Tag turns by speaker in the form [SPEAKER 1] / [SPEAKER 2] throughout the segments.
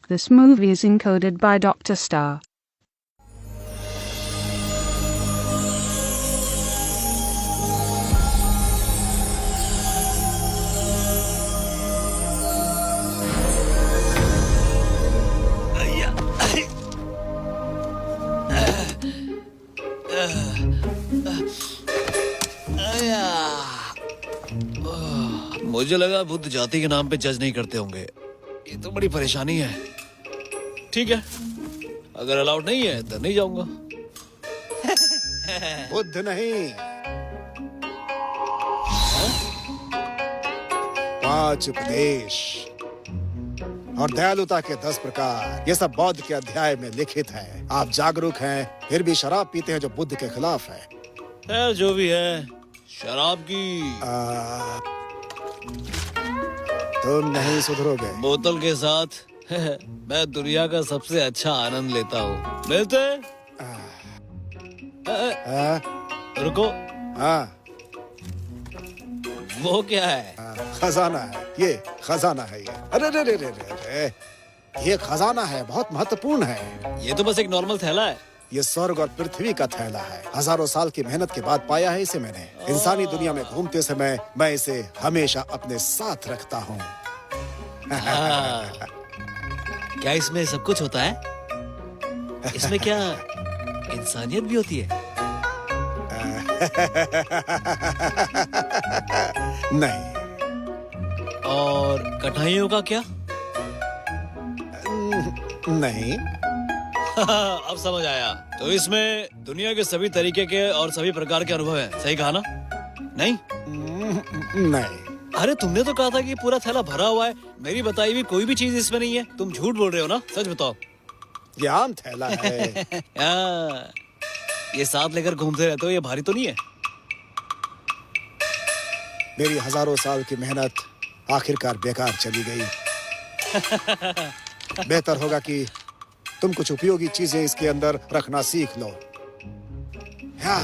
[SPEAKER 1] This movie is encoded by Dr. Star.
[SPEAKER 2] मुझे लगा बुद्ध जाति के नाम पे जज नहीं करते होंगे। ये तो बड़ी परेशानी है। ठीक है, अगर अलाउड नहीं है तो नहीं जाऊंगा।
[SPEAKER 3] बुद्ध नहीं, 5 उपदेश और दयालुता के 10 प्रकार, ये सब बौद्ध के अध्याय में लिखित है। आप जागरूक हैं, फिर भी शराब पीते हैं जो बुद्ध के खिलाफ है।
[SPEAKER 2] खैर जो भी है, शराब की
[SPEAKER 3] तुम नहीं सुधरोगे।
[SPEAKER 2] बोतल के साथ मैं दुनिया का सबसे अच्छा आनंद लेता हूँ। मिलते हैं? रुको,
[SPEAKER 3] हाँ,
[SPEAKER 2] वो क्या है?
[SPEAKER 3] खजाना है ये, खजाना है ये। अरे रे रे रे रे, ये खजाना है, बहुत महत्वपूर्ण है।
[SPEAKER 2] ये तो बस एक नॉर्मल थैला है।
[SPEAKER 3] ये स्वर्ग और पृथ्वी का थैला है। हजारों साल की मेहनत के बाद पाया है इसे मैंने। इंसानी दुनिया में घूमते समय मैं इसे हमेशा अपने साथ रखता हूँ।
[SPEAKER 2] क्या इसमें सब कुछ होता है? इसमें क्या इंसानियत भी होती है?
[SPEAKER 3] नहीं।
[SPEAKER 2] और कठिनाइयों का क्या?
[SPEAKER 3] नहीं।
[SPEAKER 2] अब समझ आया। तो इसमें दुनिया के सभी तरीके के और सभी प्रकार के अनुभव हैं। सही कहा ना? नहीं?
[SPEAKER 3] नहीं।
[SPEAKER 2] अरे तुमने तो कहा था कि पूरा थैला भरा हुआ है। मेरी बताई हुई कोई भी चीज इसमें नहीं है। तुम झूठ बोल रहे हो ना? सच बताओ।
[SPEAKER 3] ये आम थैला है।
[SPEAKER 2] ये साथ लेकर घूमते रहते हो, ये भारी तो नहीं है?
[SPEAKER 3] मेरी हजारों साल की मेहनत आखिरकार बेकार चली गई। बेहतर होगा कि तुम कुछ उपयोगी चीजें इसके अंदर रखना सीख लो। हाँ।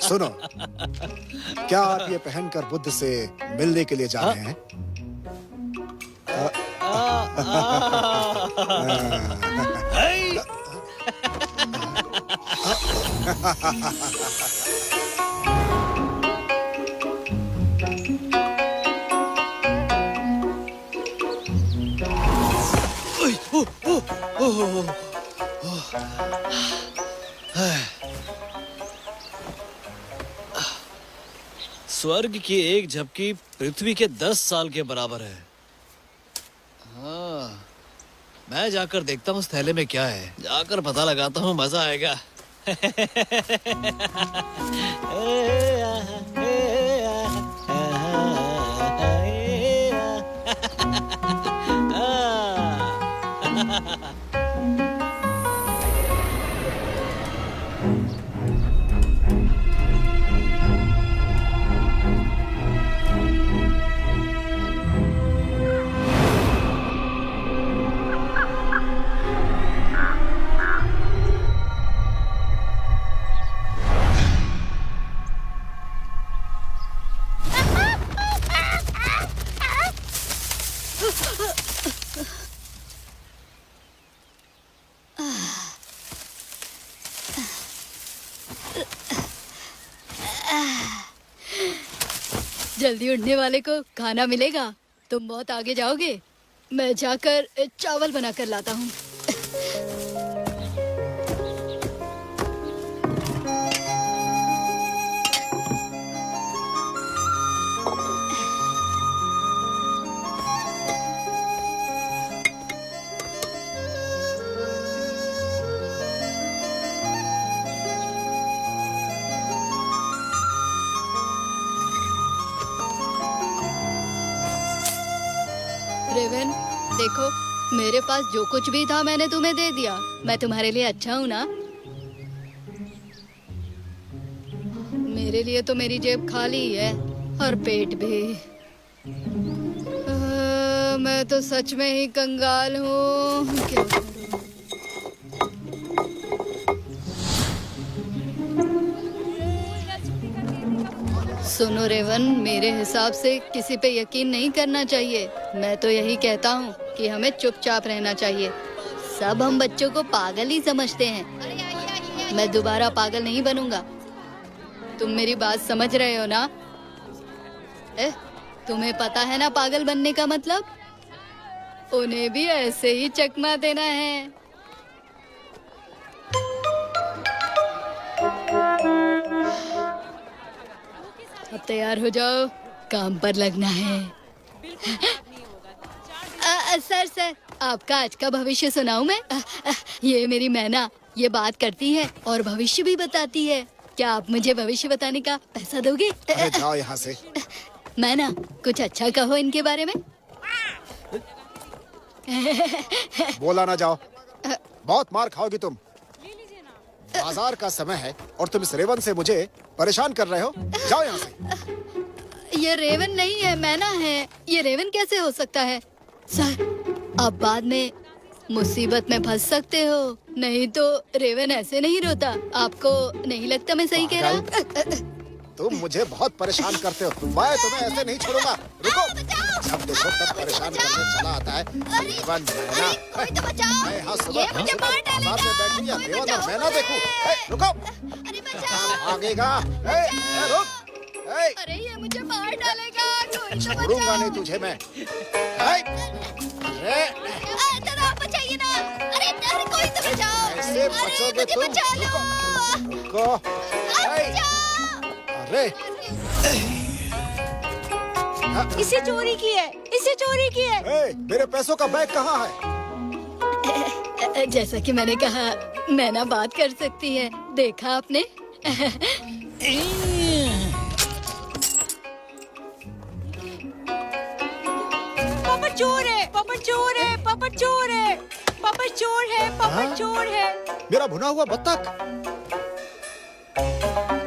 [SPEAKER 3] सुनो, क्या आप ये पहनकर बुद्ध से मिलने के लिए जा रहे हैं?
[SPEAKER 2] स्वर्ग की एक झपकी पृथ्वी के 10 साल के बराबर है। हाँ, मैं जाकर देखता हूँ उस थैले में क्या है। जाकर पता लगाता हूँ, मजा आएगा।
[SPEAKER 4] जल्दी उड़ने वाले को खाना मिलेगा। तुम बहुत आगे जाओगे। मैं जाकर चावल बनाकर लाता हूँ। रेवन, देखो, मेरे पास जो कुछ भी था मैंने तुम्हें दे दिया। मैं तुम्हारे लिए अच्छा हूँ ना? मेरे लिए तो मेरी जेब खाली ही है और पेट भी। मैं तो सच में ही कंगाल हूँ। क्या करूं? सुनो रेवन, मेरे हिसाब से किसी पे यकीन नहीं करना चाहिए। मैं तो यही कहता हूँ कि हमें चुपचाप रहना चाहिए। सब हम बच्चों को पागल ही समझते हैं। मैं दोबारा पागल नहीं बनूंगा। तुम मेरी बात समझ रहे हो ना? तुम्हें पता है ना पागल बनने का मतलब? उन्हें भी ऐसे ही चकमा देना है। अब तैयार हो जाओ, काम पर लगना है। सर, आपका आज का भविष्य सुनाऊं मैं? ये मेरी मैना, ये बात करती है और भविष्य भी बताती है। क्या आप मुझे भविष्य बताने का पैसा दोगे?
[SPEAKER 3] अरे जाओ यहाँ से।
[SPEAKER 4] मैना, कुछ अच्छा कहो इनके बारे में।
[SPEAKER 3] बोला ना जाओ, बहुत मार खाओगी तुम। बाजार का समय है और तुम इस रेवन से मुझे परेशान कर रहे हो। जाओ यहाँ से।
[SPEAKER 4] ये रेवन नहीं है, मैना है। ये रेवन कैसे हो सकता है? सर, आप बाद में मुसीबत में फंस सकते हो। नहीं तो रेवन ऐसे नहीं रोता। आपको नहीं लगता मैं सही कह रहा?
[SPEAKER 3] तुम मुझे बहुत परेशान करते हो। मैं तुम्हें ऐसे नहीं छोड़ूंगा। रुको, जब देखो तब परेशान करने चला आता है। रेवन, मैना, मैं यहाँ सुबह बाजार में बैठी या रेवन और मैना देखूं? रुको, भागेगा। रुक।
[SPEAKER 4] अरे ये मुझे मार डालेगा। कोई तो
[SPEAKER 3] छोड़ूंगा नहीं तुझे मैं।
[SPEAKER 4] बचाइए ना। अरे कोई तो बचाओ।
[SPEAKER 3] कैसे बचोगे तुम? रुको। अरे
[SPEAKER 5] इसे चोरी की है, इसे चोरी की है।
[SPEAKER 3] मेरे पैसों का बैग कहाँ है?
[SPEAKER 4] जैसा कि मैंने कहा, मैना बात कर सकती है। देखा आपने?
[SPEAKER 5] पापा चोर है, पापा चोर है, पापा चोर है, पापा चोर है, पापा चोर है।
[SPEAKER 3] मेरा भुना हुआ बत्तख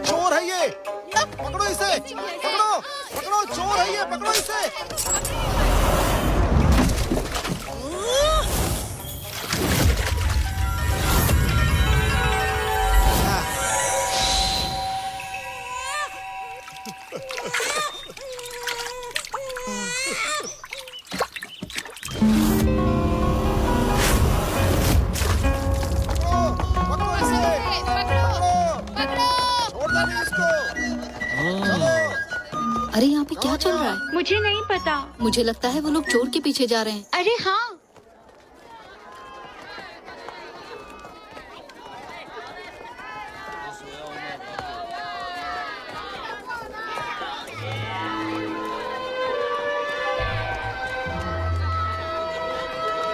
[SPEAKER 3] चोर है ये। पकड़ो इसे, पकड़ो, पकड़ो, चोर है ये, पकड़ो इसे।
[SPEAKER 4] अरे यहाँ पे क्या चल रहा है?
[SPEAKER 5] मुझे नहीं पता।
[SPEAKER 4] मुझे लगता है वो लोग चोर के पीछे जा रहे हैं।
[SPEAKER 5] अरे हाँ,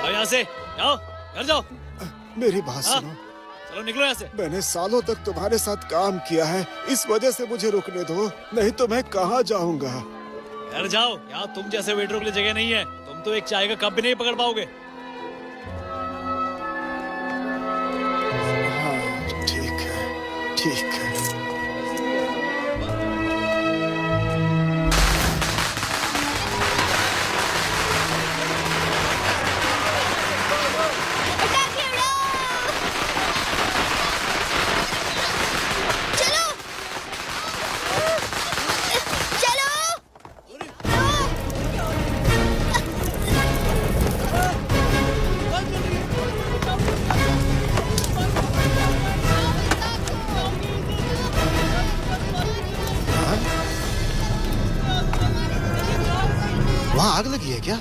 [SPEAKER 2] यहाँ से जाओ, घर जाओ।
[SPEAKER 3] मेरी बात सुनो।
[SPEAKER 2] चलो निकलो यहाँ से।
[SPEAKER 3] मैंने सालों तक तुम्हारे साथ काम किया है, इस वजह से मुझे रुकने दो, नहीं तो मैं कहाँ जाऊँगा।
[SPEAKER 2] घर जाओ, यहाँ तुम जैसे वेटरों के लिए जगह नहीं है। तुम तो एक चाय का कप भी नहीं पकड़ पाओगे।
[SPEAKER 3] हाँ, ठीक है, ठीक है। वहाँ आग लगी है क्या?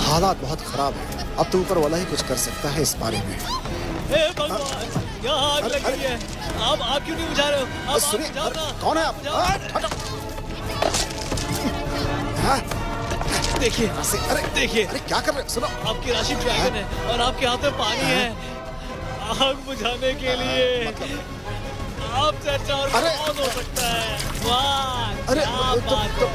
[SPEAKER 3] हालात बहुत खराब है। अब तो ऊपर वाला ही कुछ कर सकता है इस बारे में।
[SPEAKER 2] यहाँ आग लगी है। आप क्यों नहीं बुझा रहे हो? आप
[SPEAKER 3] सुनिए,
[SPEAKER 2] बुझाओ ना।
[SPEAKER 3] कौन है आप?
[SPEAKER 2] देखिए,
[SPEAKER 3] अरे
[SPEAKER 2] देखिए,
[SPEAKER 3] अरे क्या कर रहे हो? सुनो,
[SPEAKER 2] आपकी राशि ड्रैगन है और आपके हाथ में पानी है। आग बुझाने के लिए आपसे अच्छा और कौन हो सकता है? वाह,
[SPEAKER 3] अरे
[SPEAKER 2] क्या बात
[SPEAKER 3] है।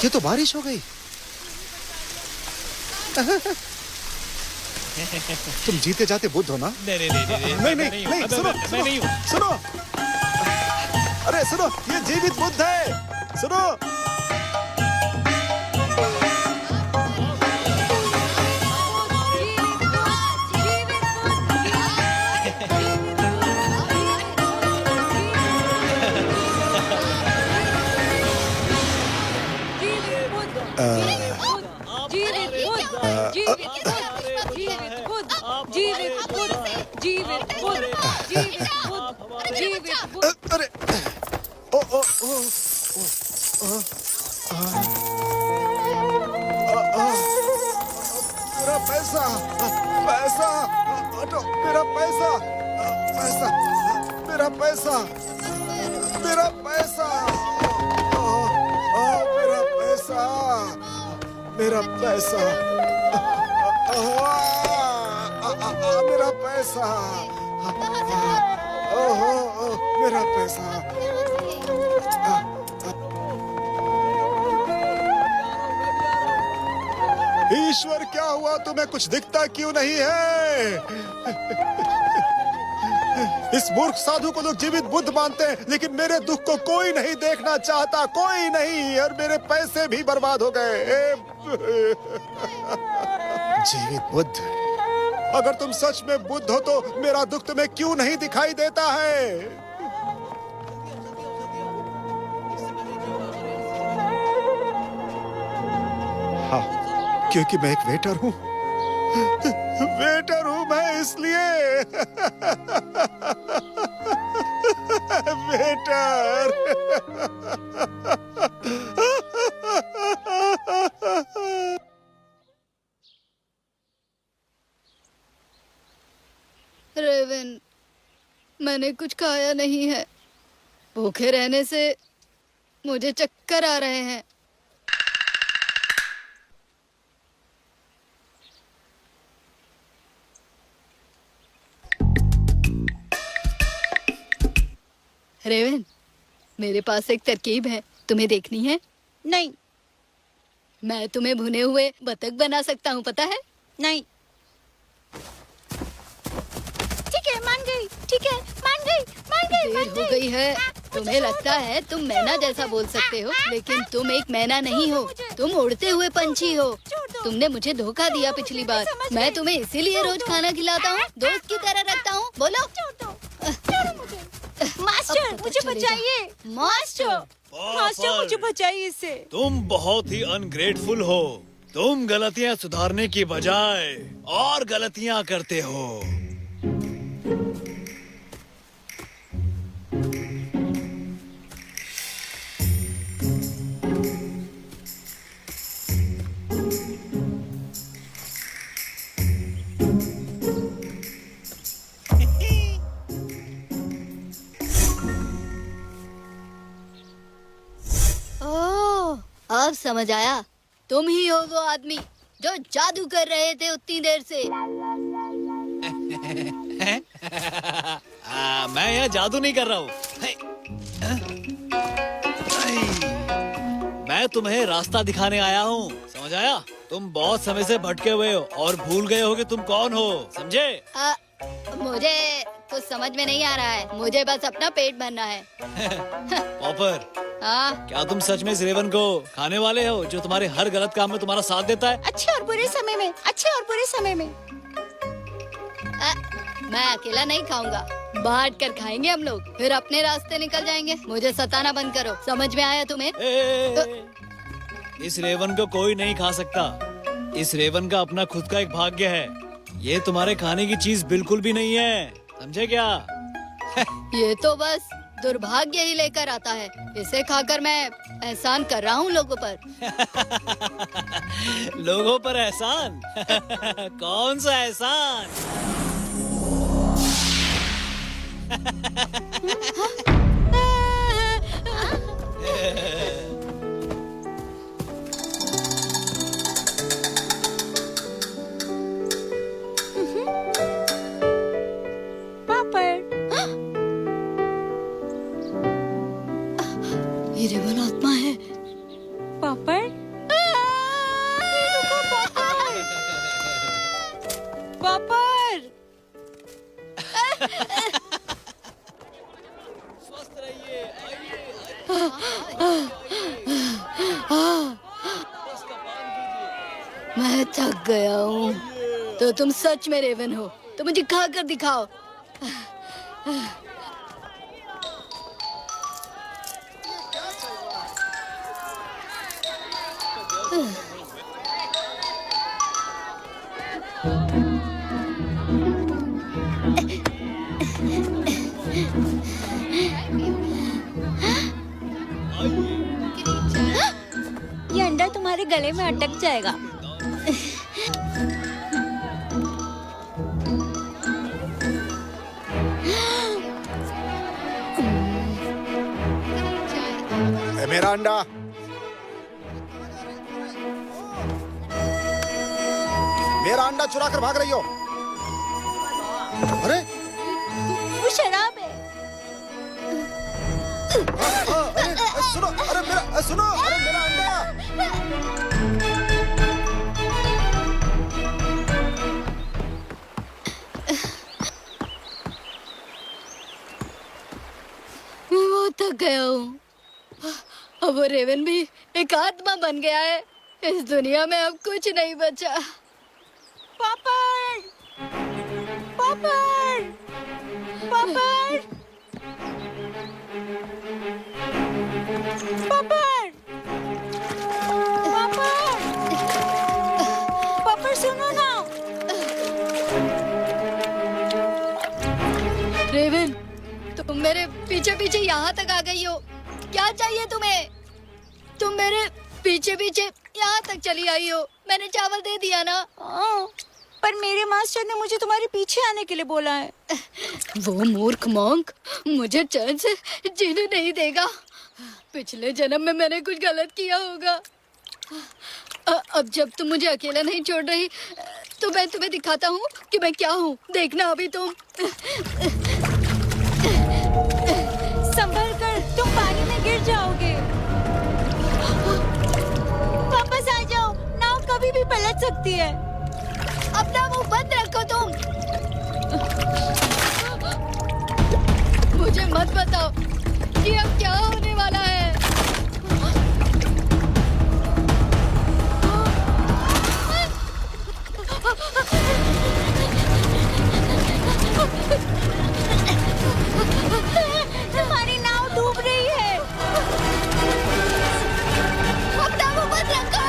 [SPEAKER 3] ये तो बारिश हो गई। तुम जीते जाते बुद्ध हो ना?
[SPEAKER 2] नहीं,
[SPEAKER 3] नहीं, सुनो,
[SPEAKER 2] मैं नहीं हूँ।
[SPEAKER 3] सुनो। अरे सुनो, ये जीवित बुद्ध है, सुनो। अरे ओ ओ ओ मेरा पैसा, पैसा, हटो, मेरा पैसा, पैसा, मेरा पैसा, मेरा पैसा, मेरा पैसा, मेरा पैसा, मेरा पैसा, मेरा पैसा। ईश्वर, क्या हुआ तुम्हें? कुछ दिखता क्यों नहीं है? इस मूर्ख साधु को लोग जीवित बुद्ध मानते हैं, लेकिन मेरे दुख को कोई नहीं देखना चाहता, कोई नहीं, और मेरे पैसे भी बर्बाद हो गए। जीवित बुद्ध, अगर तुम सच में बुद्ध हो तो मेरा दुख तुम्हें क्यों नहीं दिखाई देता है? हाँ, क्योंकि मैं एक वेटर हूँ। वेटर हूँ मैं, इसलिए। वेटर।
[SPEAKER 4] रेवन, मैंने कुछ खाया नहीं है। भूखे रहने से मुझे चक्कर आ रहे हैं। रेवन, मेरे पास एक तरकीब है, तुम्हें देखनी है?
[SPEAKER 5] नहीं।
[SPEAKER 4] मैं तुम्हें भुने हुए बतख बना सकता हूँ, पता है?
[SPEAKER 5] नहीं। ठीक है, मान गई। ठीक है, मान गई, मान गई, मान
[SPEAKER 4] देर हो गई है। तुम्हें लगता है तुम मैना जैसा बोल सकते हो, लेकिन तुम एक मैना नहीं हो, तुम उड़ते हुए पंछी हो। तुमने मुझे धोखा दिया पिछली बार। मैं तुम्हें इसीलिए रोज खाना खिलाता हूँ, दोस्त की तरह रखता हूँ। बोलो।
[SPEAKER 5] मास्टर, मुझे बचाइए। मास्टर, मास्टर, मुझे बचाइए इससे।
[SPEAKER 2] तुम बहुत ही अनग्रेटफुल हो। तुम गलतियां सुधारने की बजाय और गलतियां करते हो।
[SPEAKER 4] अब समझ आया, तुम ही हो वो आदमी जो जादू कर रहे थे उतनी देर से।
[SPEAKER 2] मैं यहाँ जादू नहीं कर रहा हूँ। मैं तुम्हें रास्ता दिखाने आया हूँ, समझ आया? तुम बहुत समय से भटके हुए हो और भूल गए हो कि तुम कौन हो, समझे?
[SPEAKER 4] मुझे कुछ समझ में नहीं आ रहा है, मुझे बस अपना पेट भरना है।
[SPEAKER 2] पॉपर, क्या तुम सच में इस रेवन को खाने वाले हो जो तुम्हारे हर गलत काम में तुम्हारा साथ देता है?
[SPEAKER 5] अच्छे और बुरे समय में, अच्छे और बुरे समय में।
[SPEAKER 4] मैं अकेला नहीं खाऊंगा, बांट कर खाएंगे हम लोग, फिर अपने रास्ते निकल जाएंगे। मुझे सताना बंद करो, समझ में आया तुम्हें?
[SPEAKER 2] इस रेवन को कोई नहीं खा सकता। इस रेवन का अपना खुद का एक भाग्य है। ये तुम्हारे खाने की चीज बिल्कुल भी नहीं है, समझे क्या?
[SPEAKER 4] ये तो बस दुर्भाग्य ही लेकर आता है। इसे खाकर मैं एहसान कर रहा हूँ लोगों पर।
[SPEAKER 2] लोगों पर एहसान? कौन सा एहसान?
[SPEAKER 4] ये रेवन आत्मा है।
[SPEAKER 5] पापड़, पापड़।
[SPEAKER 2] स्वस्थ रहिए।
[SPEAKER 4] गया हूँ। तो तुम सच में रेवन हो तो मुझे खा कर दिखाओ।
[SPEAKER 5] ये अंडा तुम्हारे गले में अटक जाएगा।
[SPEAKER 3] ए, मेरा अंडा। मेरा अंडा चुरा कर भाग रही हो। अरे
[SPEAKER 5] वो शराब है।
[SPEAKER 3] अरे सुनो, अरे मेरा अंडा।
[SPEAKER 4] वो थक गया हूँ। अब वो रेवन भी एक आत्मा बन गया है। इस दुनिया में अब कुछ नहीं बचा।
[SPEAKER 5] पापड़, पापड़, पापड़, पापड़, पापड़, पापड़ सुनो ना।
[SPEAKER 4] रेवन, तुम मेरे पीछे पीछे यहाँ तक आ गई हो। क्या चाहिए तुम्हें? तुम मेरे पीछे पीछे यहाँ तक चली आई हो। मैंने चावल दे दिया ना।
[SPEAKER 5] पर मेरे मास्टर ने मुझे तुम्हारे पीछे आने के लिए बोला है।
[SPEAKER 4] वो मूर्ख मॉन्क मुझे चैन से जीने नहीं देगा। पिछले जन्म में मैंने कुछ गलत किया होगा। अब जब तुम मुझे अकेला नहीं छोड़ रही तो मैं तुम्हें दिखाता हूँ कि मैं क्या हूँ। देखना अभी तुम।
[SPEAKER 5] संभल कर, तुम पानी में गिर जाओगे। वापस आ जाओ, नाव कभी भी पलट सकती है।
[SPEAKER 4] अपना मुंह बंद रखो तुम। मुझे मत बताओ कि अब क्या होने वाला है।
[SPEAKER 5] तुम्हारी नाव डूब रही है।
[SPEAKER 4] अपना मुंह बंद रखो।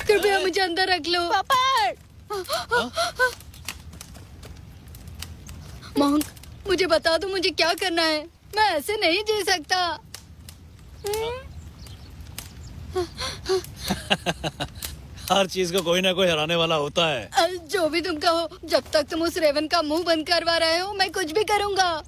[SPEAKER 4] कृपया मुझे अंदर रख लो।
[SPEAKER 5] पापड़,
[SPEAKER 4] मॉन्क, मुझे बता दो मुझे क्या करना है। मैं ऐसे नहीं जी सकता।
[SPEAKER 2] हर चीज को कोई ना कोई हराने वाला होता है।
[SPEAKER 4] जो भी तुम कहो, जब तक तुम उस रेवन का मुंह बंद करवा रहे हो मैं कुछ भी करूंगा।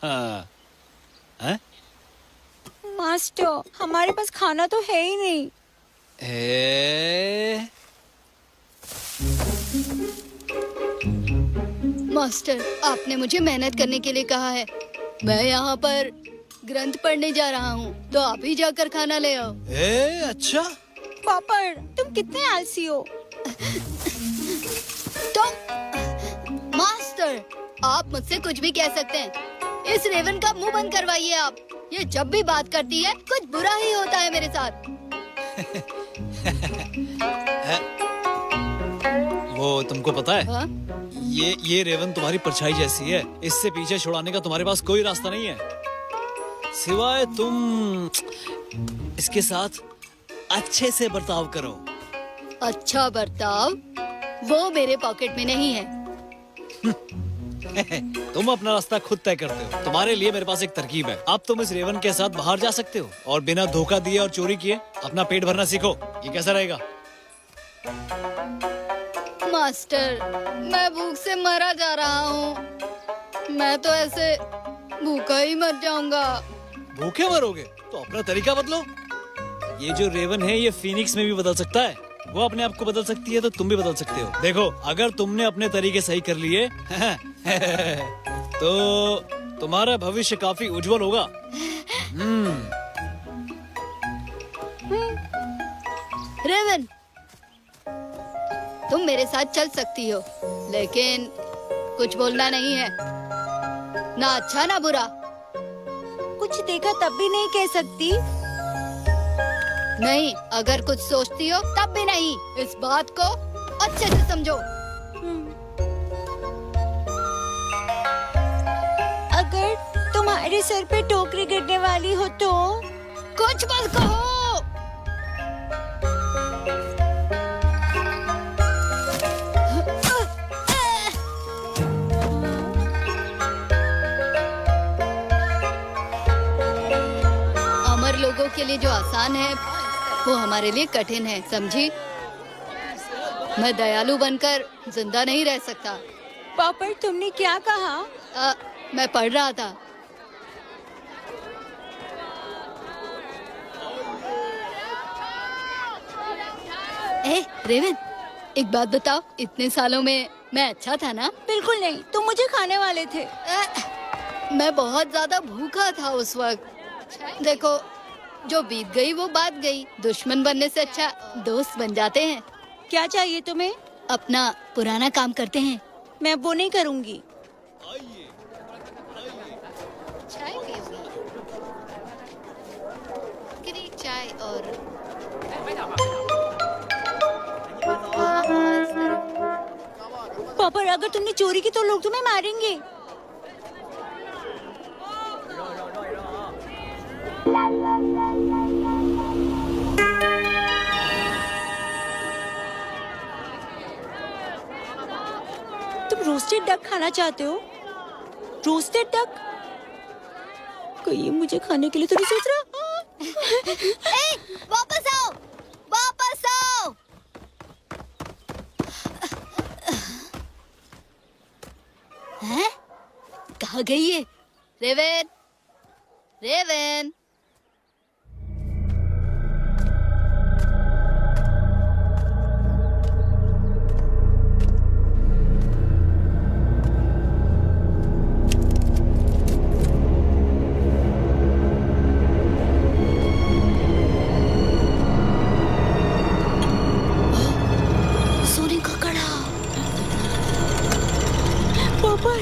[SPEAKER 2] हाँ। हैं?
[SPEAKER 5] मास्टर, हमारे पास खाना तो है ही नहीं।
[SPEAKER 4] मास्टर, आपने मुझे मेहनत करने के लिए कहा है। मैं यहाँ पर ग्रंथ पढ़ने जा रहा हूँ, तो आप ही जाकर खाना ले आओ।
[SPEAKER 2] अच्छा।
[SPEAKER 5] पापड़, तुम कितने आलसी हो।
[SPEAKER 4] तो मास्टर, आप मुझसे कुछ भी कह सकते हैं। इस रेवन का मुंह बंद करवाइए आप। ये जब भी बात करती है कुछ बुरा ही होता है मेरे साथ।
[SPEAKER 2] वो तुमको पता है?
[SPEAKER 4] हाँ?
[SPEAKER 2] ये रेवन तुम्हारी परछाई जैसी है। इससे पीछे छुड़ाने का तुम्हारे पास कोई रास्ता नहीं है सिवाय तुम इसके साथ अच्छे से बर्ताव करो।
[SPEAKER 4] अच्छा बर्ताव? वो मेरे पॉकेट में नहीं है।
[SPEAKER 2] तुम अपना रास्ता खुद तय करते हो। तुम्हारे लिए मेरे पास एक तरकीब है। अब तुम इस रेवन के साथ बाहर जा सकते हो और बिना धोखा दिए और चोरी किए अपना पेट भरना सीखो। ये कैसा रहेगा?
[SPEAKER 4] मास्टर, मैं भूख से मरा जा रहा हूँ। मैं तो ऐसे भूखा ही मर जाऊंगा।
[SPEAKER 2] भूखे मरोगे तो अपना तरीका बदलो। ये जो रेवन है ये फीनिक्स में भी बदल सकता है। वो अपने आप को बदल सकती है तो तुम भी बदल सकते हो। देखो, अगर तुमने अपने तरीके सही कर लिए तो तुम्हारा भविष्य काफी उज्जवल होगा।
[SPEAKER 4] रेवन, तुम मेरे साथ चल सकती हो, लेकिन कुछ बोलना नहीं है, ना अच्छा ना बुरा।
[SPEAKER 5] कुछ देखा तब भी नहीं कह सकती।
[SPEAKER 4] नहीं, अगर कुछ सोचती हो तब भी नहीं। इस बात को अच्छे से समझो।
[SPEAKER 5] अगर तुम्हारे सर पे टोकरी गिरने वाली हो तो?
[SPEAKER 4] कुछ मत कहो। अमर लोगों के लिए जो आसान है वो हमारे लिए कठिन है, समझी? मैं दयालु बनकर जिंदा नहीं रह सकता।
[SPEAKER 5] पापा, तुमने क्या कहा?
[SPEAKER 4] मैं पढ़ रहा था। रेवन, एक बात बताओ, इतने सालों में मैं अच्छा था ना?
[SPEAKER 5] बिल्कुल नहीं, तुम मुझे खाने वाले थे।
[SPEAKER 4] मैं बहुत ज्यादा भूखा था उस वक्त। देखो, जो बीत गई वो बात गई। दुश्मन बनने से अच्छा दोस्त बन जाते हैं।
[SPEAKER 5] क्या चाहिए तुम्हें?
[SPEAKER 4] अपना पुराना काम करते हैं।
[SPEAKER 5] मैं वो नहीं करूँगी।
[SPEAKER 4] चाय और
[SPEAKER 5] पापा, अगर तुमने चोरी की तो लोग तुम्हें मारेंगे। तुम रोस्टेड डक खाना चाहते हो? Roasted duck? कोई ये मुझे खाने के लिए तो नहीं सोच रहा?
[SPEAKER 4] वापस आओ, वापस आओ। हैं? कहाँ गई ये? रेवन, रेवन। सोने का कड़ा।
[SPEAKER 5] पापा,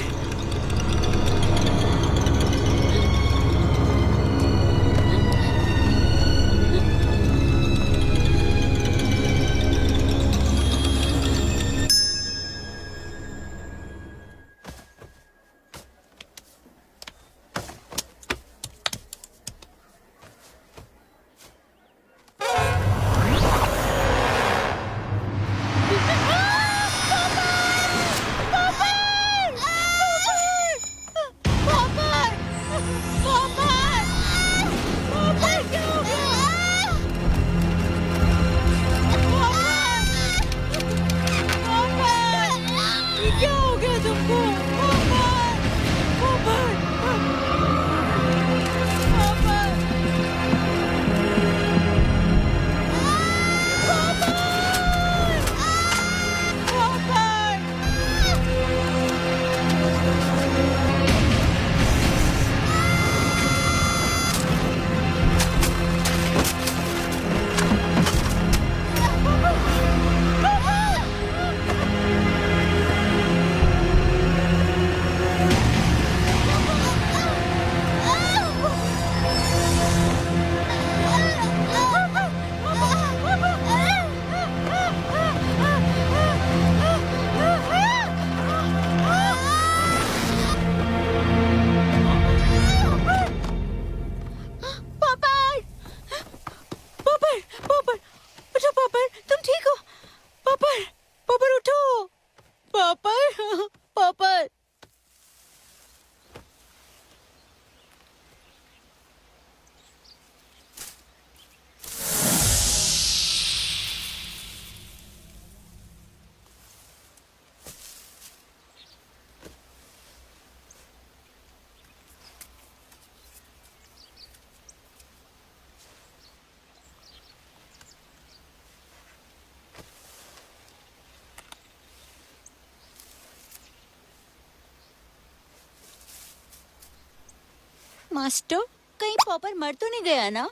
[SPEAKER 5] मास्टर, कहीं पॉपर मर तो नहीं गया ना?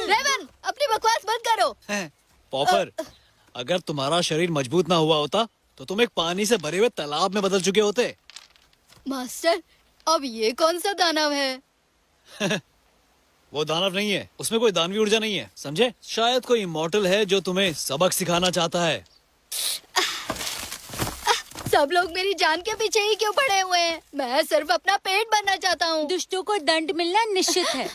[SPEAKER 4] रेवन, अपनी बकवास बंद करो।
[SPEAKER 2] पॉपर, अगर तुम्हारा शरीर मजबूत ना हुआ होता तो तुम एक पानी से भरे हुए तालाब में बदल चुके होते।
[SPEAKER 4] मास्टर, अब ये कौन सा दानव है?
[SPEAKER 2] वो दानव नहीं है, उसमें कोई दानवी ऊर्जा नहीं है, समझे? शायद कोई इमॉर्टल है जो तुम्हें सबक सिखाना चाहता है।
[SPEAKER 4] सब लोग मेरी जान के पीछे ही क्यों पड़े हुए हैं? मैं सिर्फ अपना पेट भरना चाहता हूँ।
[SPEAKER 5] दुष्टों को दंड मिलना निश्चित है।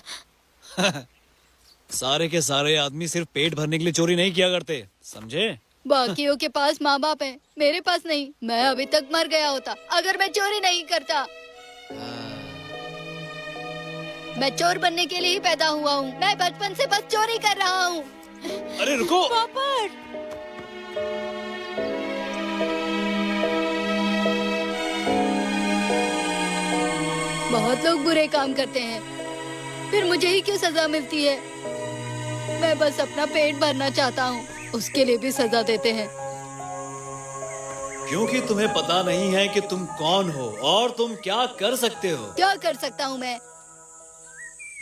[SPEAKER 2] सारे के सारे आदमी सिर्फ पेट भरने के लिए चोरी नहीं किया करते, समझे?
[SPEAKER 4] बाकियों के पास माँ बाप है, मेरे पास नहीं। मैं अभी तक मर गया होता अगर मैं चोरी नहीं करता। मैं चोर बनने के लिए ही पैदा हुआ हूँ। मैं बचपन से बस चोरी कर रहा हूँ।
[SPEAKER 2] अरे रुको!
[SPEAKER 5] पॉपर,
[SPEAKER 4] बहुत लोग बुरे काम करते हैं, फिर मुझे ही क्यों सजा मिलती है? मैं बस अपना पेट भरना चाहता हूँ, उसके लिए भी सजा देते हैं।
[SPEAKER 2] क्योंकि तुम्हें पता नहीं है कि तुम कौन हो और तुम क्या कर सकते हो।
[SPEAKER 4] क्या कर सकता हूँ मैं?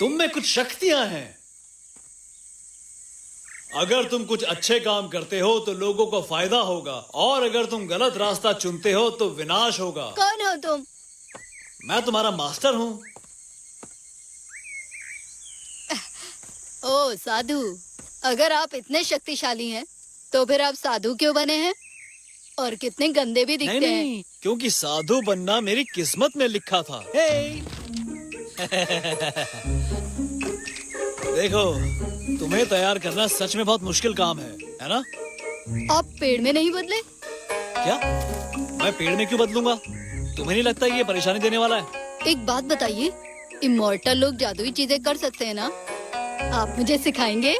[SPEAKER 2] तुम में कुछ शक्तियां हैं। अगर तुम कुछ अच्छे काम करते हो तो लोगों को फायदा होगा, और अगर तुम गलत रास्ता चुनते हो तो विनाश होगा।
[SPEAKER 4] कौन हो तुम?
[SPEAKER 2] मैं तुम्हारा मास्टर हूँ।
[SPEAKER 4] ओ साधु, अगर आप इतने शक्तिशाली हैं, तो फिर आप साधु क्यों बने हैं? और कितने गंदे भी दिखते हैं।
[SPEAKER 2] नहीं, क्योंकि साधु बनना मेरी किस्मत में लिखा था। देखो, तुम्हें तैयार करना सच में बहुत मुश्किल काम है ना?
[SPEAKER 4] आप पेड़ में नहीं बदले?
[SPEAKER 2] क्या? मैं पेड़ में क्यों बदलूंगा? तुम्हें नहीं लगता ये परेशानी देने वाला है?
[SPEAKER 4] एक बात बताइए, इमॉर्टल लोग जादुई चीजें कर सकते हैं ना? आप मुझे सिखाएंगे?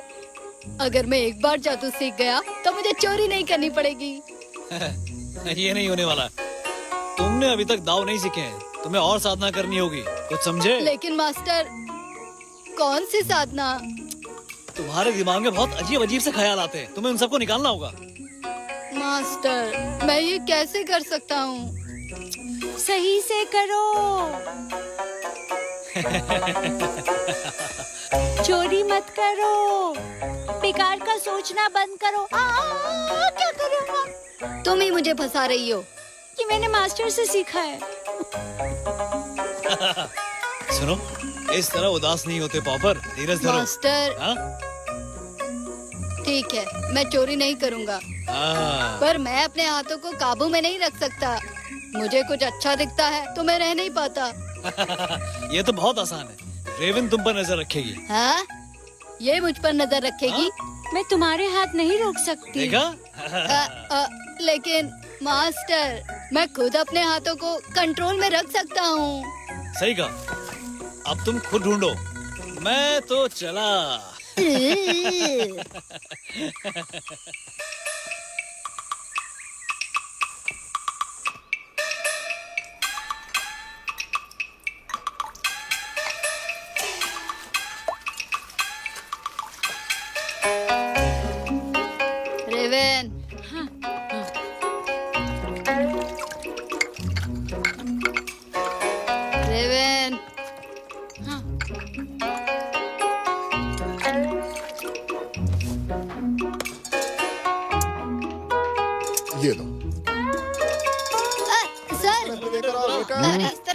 [SPEAKER 4] अगर मैं एक बार जादू सीख गया तो मुझे चोरी नहीं करनी पड़ेगी।
[SPEAKER 2] ये नहीं होने वाला। तुमने अभी तक दाव नहीं सीखे हैं, तुम्हें और साधना करनी होगी, कुछ समझे?
[SPEAKER 4] लेकिन मास्टर, कौन सी साधना?
[SPEAKER 2] तुम्हारे दिमाग में बहुत अजीब अजीब से ख्याल आते हैं, तुम्हें उन सबको निकालना होगा।
[SPEAKER 4] मास्टर, मैं ये कैसे कर सकता हूँ?
[SPEAKER 5] सही से करो। चोरी मत करो, बेकार का सोचना बंद करो। क्या करो?
[SPEAKER 4] तुम ही मुझे फंसा रही हो।
[SPEAKER 5] ये मैंने मास्टर से सीखा है।
[SPEAKER 2] सुनो, इस तरह उदास नहीं होते पॉपर, धीरज धरो।
[SPEAKER 4] मास्टर,
[SPEAKER 2] हाँ?
[SPEAKER 4] ठीक है, मैं चोरी नहीं करूँगा,
[SPEAKER 2] हाँ।
[SPEAKER 4] पर मैं अपने हाथों को काबू में नहीं रख सकता। मुझे कुछ अच्छा दिखता है तो मैं रह नहीं पाता।
[SPEAKER 2] ये तो बहुत आसान है। रेवन तुम पर नजर रखेगी।
[SPEAKER 4] हाँ? ये मुझ पर नजर रखेगी?
[SPEAKER 5] मैं तुम्हारे हाथ नहीं रोक सकती।
[SPEAKER 2] देखा?
[SPEAKER 4] लेकिन मास्टर, मैं खुद अपने हाथों को कंट्रोल में रख सकता हूँ।
[SPEAKER 2] सही कहा। अब तुम खुद ढूंढो, मैं तो चला।
[SPEAKER 4] रेवन, रेवन,
[SPEAKER 3] ये लो।
[SPEAKER 4] सर,
[SPEAKER 3] लेकर आओ बेटा।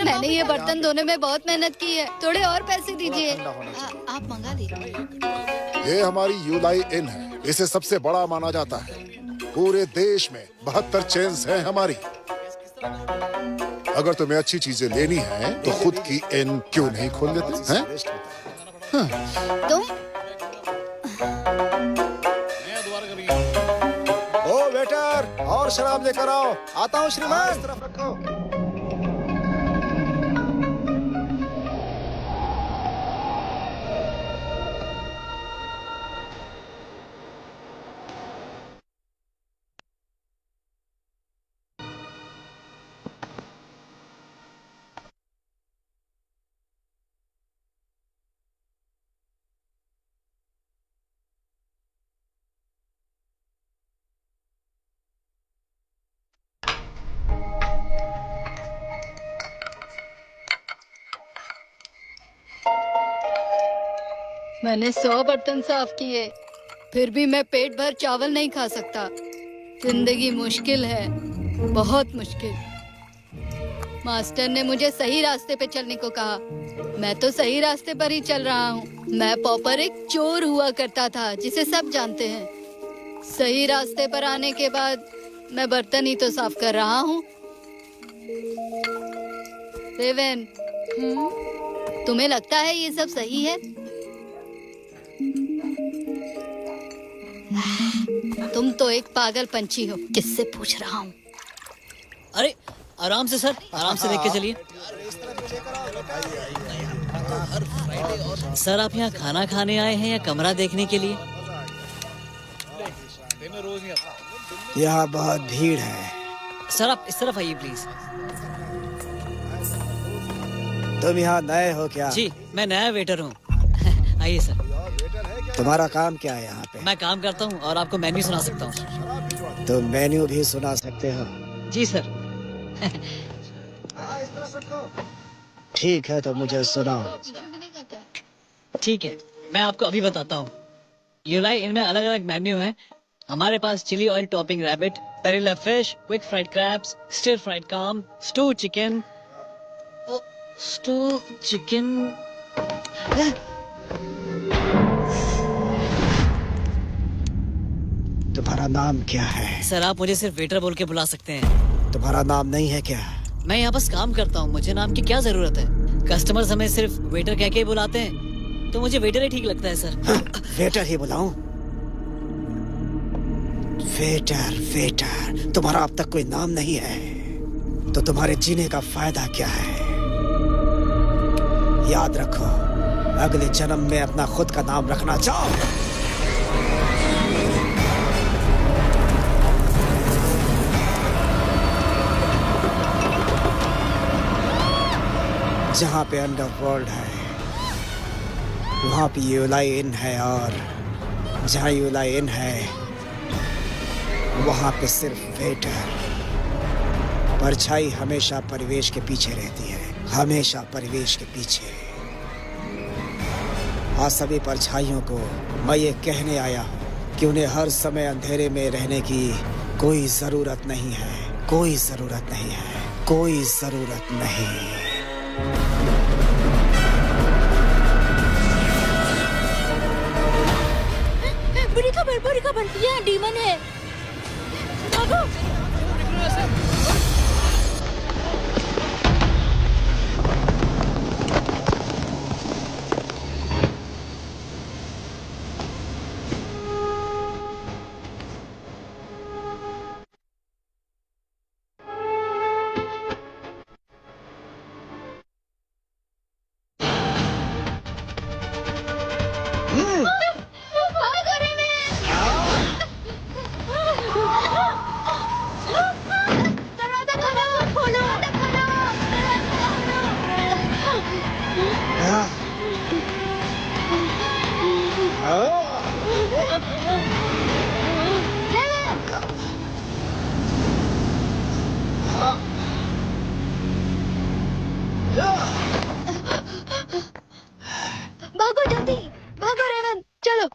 [SPEAKER 4] मैंने ये बर्तन धोने में बहुत मेहनत की है, थोड़े और पैसे दीजिए।
[SPEAKER 3] ठंडा होना चाहिए।
[SPEAKER 4] आप मंगा लीजिए।
[SPEAKER 3] ये हमारी यूलाई इन है, इसे सबसे बड़ा माना जाता है। पूरे देश में 72 चेन्स हैं हमारी। अगर तुम्हें अच्छी चीजें लेनी है तो खुद की इन क्यों नहीं खोल लेते हैं?
[SPEAKER 4] तुम
[SPEAKER 3] ओ वेटर, और शराब लेकर आओ। आता हूँ श्रीमान। इस तरफ रखो।
[SPEAKER 4] मैंने 100 बर्तन साफ किए, फिर भी मैं पेट भर चावल नहीं खा सकता। जिंदगी मुश्किल है, बहुत मुश्किल। मास्टर ने मुझे सही रास्ते पे चलने को कहा। मैं तो सही रास्ते पर ही चल रहा हूँ। मैं पॉपर एक चोर हुआ करता था, जिसे सब जानते हैं। सही रास्ते पर आने के बाद मैं बर्तन ही तो साफ कर रहा हूँ। रेवन, तुम्हें लगता है ये सब सही है? तुम तो एक पागल पंछी हो। किससे पूछ रहा हूँ?
[SPEAKER 2] अरे आराम से सर, आराम से देख के चलिए। सर आप यहाँ खाना खाने आए हैं या कमरा देखने के लिए?
[SPEAKER 3] यहाँ बहुत भीड़ है।
[SPEAKER 2] सर आप इस तरफ आइए प्लीज।
[SPEAKER 3] तुम यहाँ नए हो क्या?
[SPEAKER 2] जी मैं नया वेटर हूँ। आइए सर।
[SPEAKER 3] तुम्हारा काम क्या है यहाँ पे?
[SPEAKER 2] मैं काम करता हूँ और आपको मेन्यू सुना सकता हूँ।
[SPEAKER 3] तुम मेन्यू भी सुना सकते हो?
[SPEAKER 2] जी सर।
[SPEAKER 3] ठीक है तो मुझे सुनाओ।
[SPEAKER 2] ठीक है, मैं आपको अभी बताता हूँ। यूलाई इनमें अलग अलग मेन्यू है। हमारे पास chilli oil topping rabbit, perilla fish, quick fried crabs, stir fried clam, stew chicken.
[SPEAKER 3] तुम्हारा नाम क्या है?
[SPEAKER 2] सर आप मुझे सिर्फ वेटर बोल के बुला सकते हैं।
[SPEAKER 3] तुम्हारा नाम नहीं है क्या?
[SPEAKER 2] मैं यहाँ बस काम करता हूँ, मुझे नाम की क्या जरूरत है? कस्टमर्स हमें सिर्फ वेटर कह के ही बुलाते हैं, तो मुझे वेटर ही ठीक लगता है सर।
[SPEAKER 3] वेटर ही बुलाऊं? वेटर वेटर, तुम्हारा अब तक कोई नाम नहीं है तो तुम्हारे जीने का फायदा क्या है? याद रखो, अगले जन्म में अपना खुद का नाम रखना चाहो। जहाँ पे अंडरवर्ल्ड है वहाँ पे यूलाई इन है, और जहाँ यूलाई इन है वहाँ पे सिर्फ वेटर। परछाई हमेशा परिवेश के पीछे रहती है, हमेशा परिवेश के पीछे। आज सभी परछाइयों को मैं ये कहने आया हूँ कि उन्हें हर समय अंधेरे में रहने की कोई जरूरत नहीं है, कोई जरूरत नहीं है, कोई जरूरत नहीं।
[SPEAKER 5] बुरी खबर, यहाँ डीमन है। भागो।
[SPEAKER 4] भागो जल्दी, भागो रेवन, चलो।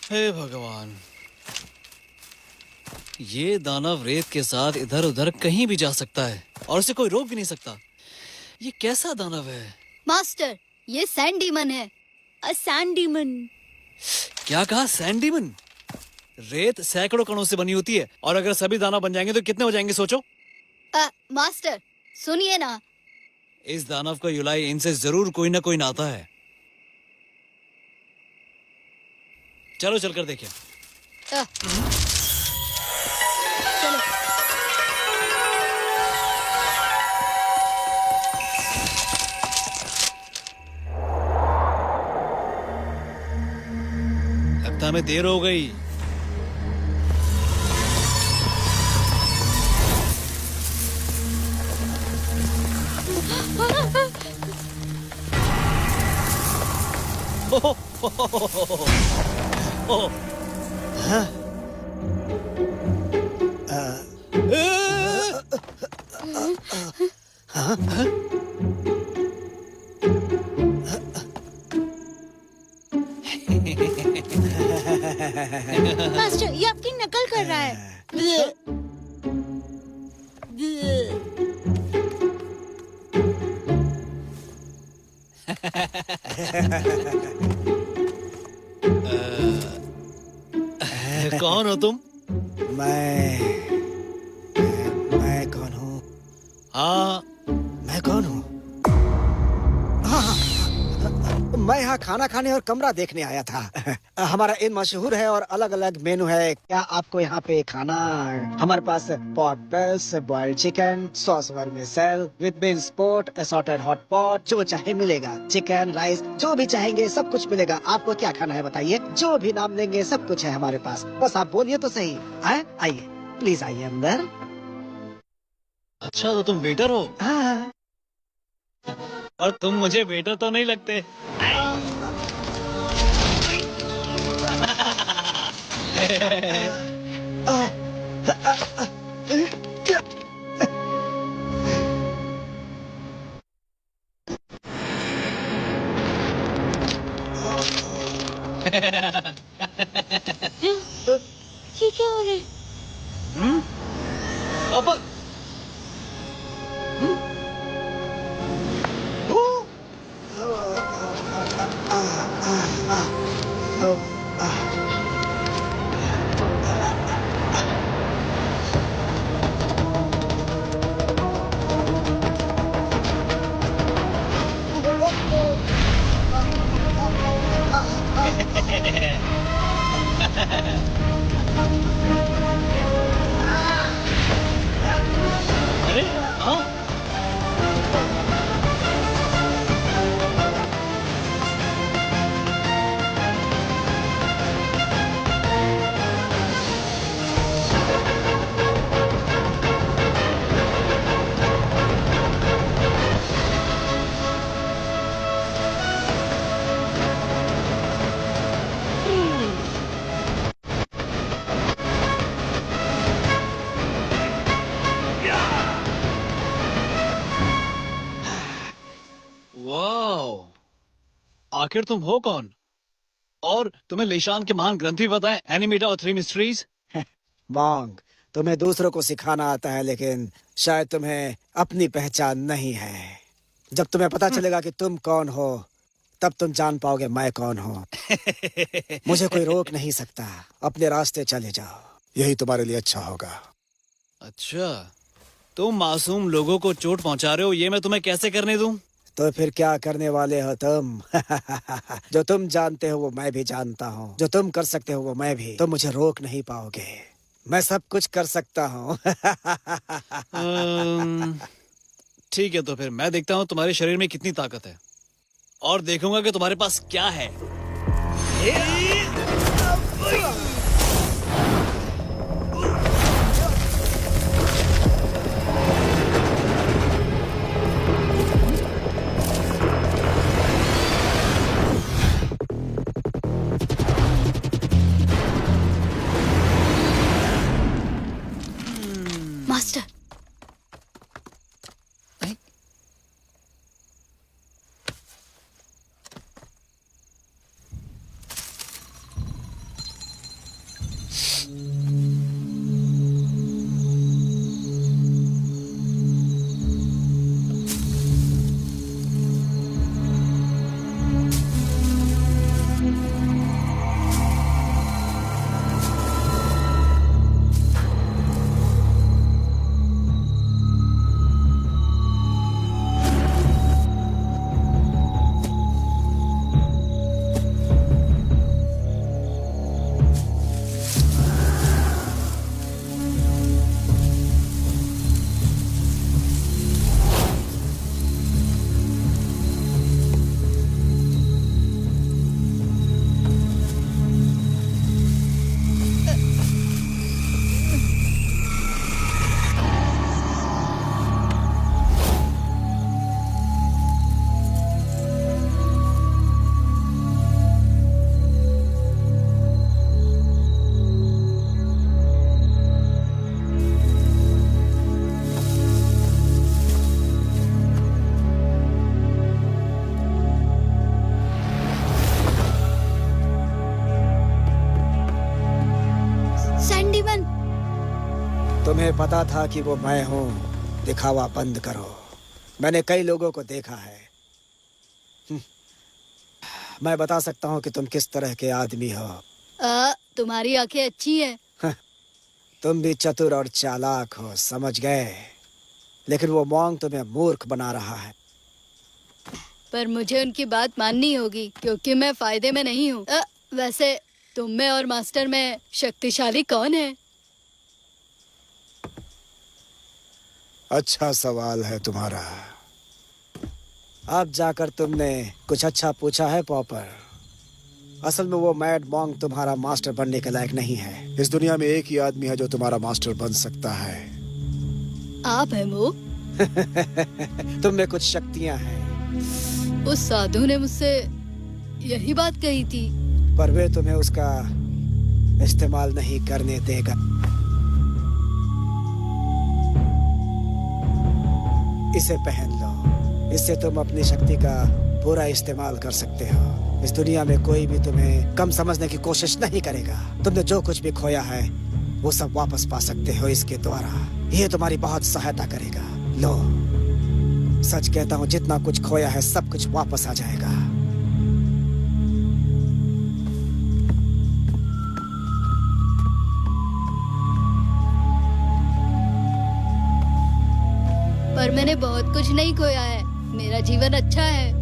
[SPEAKER 2] हे भगवान, ये दानव रेत के साथ इधर उधर कहीं भी जा सकता है और उसे कोई रोक भी नहीं सकता। ये कैसा दानव है?
[SPEAKER 4] मास्टर, ये सैंड डीमन है।
[SPEAKER 5] Sand demon.
[SPEAKER 2] क्या कहा? Sand demon? रेत सैकड़ों कणों से बनी होती है और अगर सभी दानव बन जाएंगे तो कितने हो जाएंगे सोचो।
[SPEAKER 4] मास्टर सुनिए ना,
[SPEAKER 2] इस दानव का यूलाई इनसे जरूर कोई ना कोई नाता है। चलो चलकर देखें।
[SPEAKER 5] चलो।
[SPEAKER 2] लगता हमें देर हो गई। ओह,
[SPEAKER 5] मास्टर, ये आपकी नकल कर रहा है।
[SPEAKER 2] कौन हो तुम?
[SPEAKER 3] मैं कौन हूँ?
[SPEAKER 2] हाँ,
[SPEAKER 3] मैं कौन हूँ? मैं यहाँ खाना खाने और कमरा देखने आया था। हमारा इन मशहूर है और अलग अलग मेनू है। क्या आपको यहाँ पे खाना? हमारे पास pot bells, boiled chicken, sauce vermicelli with beans pot, assorted hot pot, जो चाहे मिलेगा। चिकन, राइस, जो भी चाहेंगे सब कुछ मिलेगा। आपको क्या खाना है बताइए? जो भी नाम लेंगे सब कुछ है हमारे पास। बस आप बोलिए तो सही। आइए, प्लीज आइए अंदर।
[SPEAKER 2] अच्छा तो तुम वेटर हो?
[SPEAKER 3] हाँ।
[SPEAKER 2] और तुम मुझे वेटर तो नहीं लगते।
[SPEAKER 5] ये क्या हो रहा है?
[SPEAKER 2] अब अरे हाँ, वाओ, आखिर तुम हो कौन? और तुम्हें लिशान के महान ग्रंथ भी बताएं, एनिमेटा और थ्री मिस्ट्रीज।
[SPEAKER 3] बॉन्ग, तुम्हें दूसरों को सिखाना आता है लेकिन शायद तुम्हें अपनी पहचान नहीं है। जब तुम्हें पता चलेगा कि तुम कौन हो तब तुम जान पाओगे मैं कौन हूँ। मुझे कोई रोक नहीं सकता। अपने रास्ते चले जाओ, यही तुम्हारे लिए अच्छा होगा।
[SPEAKER 2] अच्छा, तुम मासूम लोगों को चोट पहुंचा रहे हो, ये मैं तुम्हें कैसे करने दूं?
[SPEAKER 3] तो फिर क्या करने वाले हो तुम? जो तुम जानते हो वो मैं भी जानता हूँ। जो तुम कर सकते हो वो मैं भी। तुम मुझे रोक नहीं पाओगे। मैं सब कुछ कर सकता हूँ।
[SPEAKER 2] ठीक है, तो फिर मैं देखता हूँ तुम्हारे शरीर में कितनी ताकत है और देखूंगा कि तुम्हारे पास क्या है।
[SPEAKER 4] मास्टर,
[SPEAKER 3] तुम्हें पता था कि वो मैं हूँ, दिखावा बंद करो। मैंने कई लोगों को देखा है। मैं बता सकता हूँ कि तुम किस तरह के आदमी हो।
[SPEAKER 4] तुम्हारी आंखें अच्छी हैं।
[SPEAKER 3] तुम भी चतुर और चालाक हो, समझ गए। लेकिन वो मॉन्ग तुम्हें मूर्ख बना रहा है।
[SPEAKER 4] पर मुझे उनकी बात माननी होगी क्योंकि मैं फायदे में नहीं हूँ। वैसे तुम में और मास्टर में शक्तिशाली कौन है?
[SPEAKER 3] अच्छा सवाल है तुम्हारा। अब जाकर तुमने कुछ अच्छा पूछा है पॉपर। असल में वो मैड मॉन्ग तुम्हारा मास्टर बनने के लायक नहीं है। इस दुनिया में एक ही आदमी है जो तुम्हारा मास्टर बन सकता है।
[SPEAKER 4] आप हैं वो?
[SPEAKER 3] तुम में कुछ शक्तियां हैं।
[SPEAKER 4] उस साधु ने मुझसे यही बात कही थी।
[SPEAKER 3] पर वे तुम्हें उसका इस्तेमाल नहीं करने देगा। इसे पहन लो। इससे तुम अपनी शक्ति का पूरा इस्तेमाल कर सकते हो। इस दुनिया में कोई भी तुम्हें कम समझने की कोशिश नहीं करेगा। तुमने जो कुछ भी खोया है वो सब वापस पा सकते हो इसके द्वारा। ये तुम्हारी बहुत सहायता करेगा। लो, सच कहता हूँ, जितना कुछ खोया है सब कुछ वापस आ जाएगा।
[SPEAKER 4] पर मैंने बहुत कुछ नहीं खोया है। मेरा जीवन अच्छा है।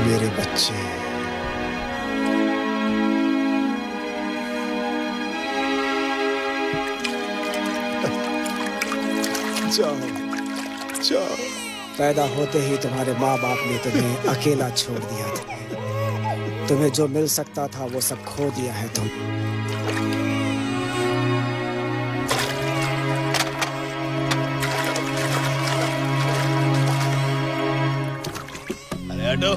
[SPEAKER 3] मेरे बच्चे, जाओ जाओ। पैदा होते ही तुम्हारे माँ बाप ने तुम्हें अकेला छोड़ दिया था। तुम्हें जो मिल सकता था वो सब खो दिया है तुम।
[SPEAKER 2] अरे हटो,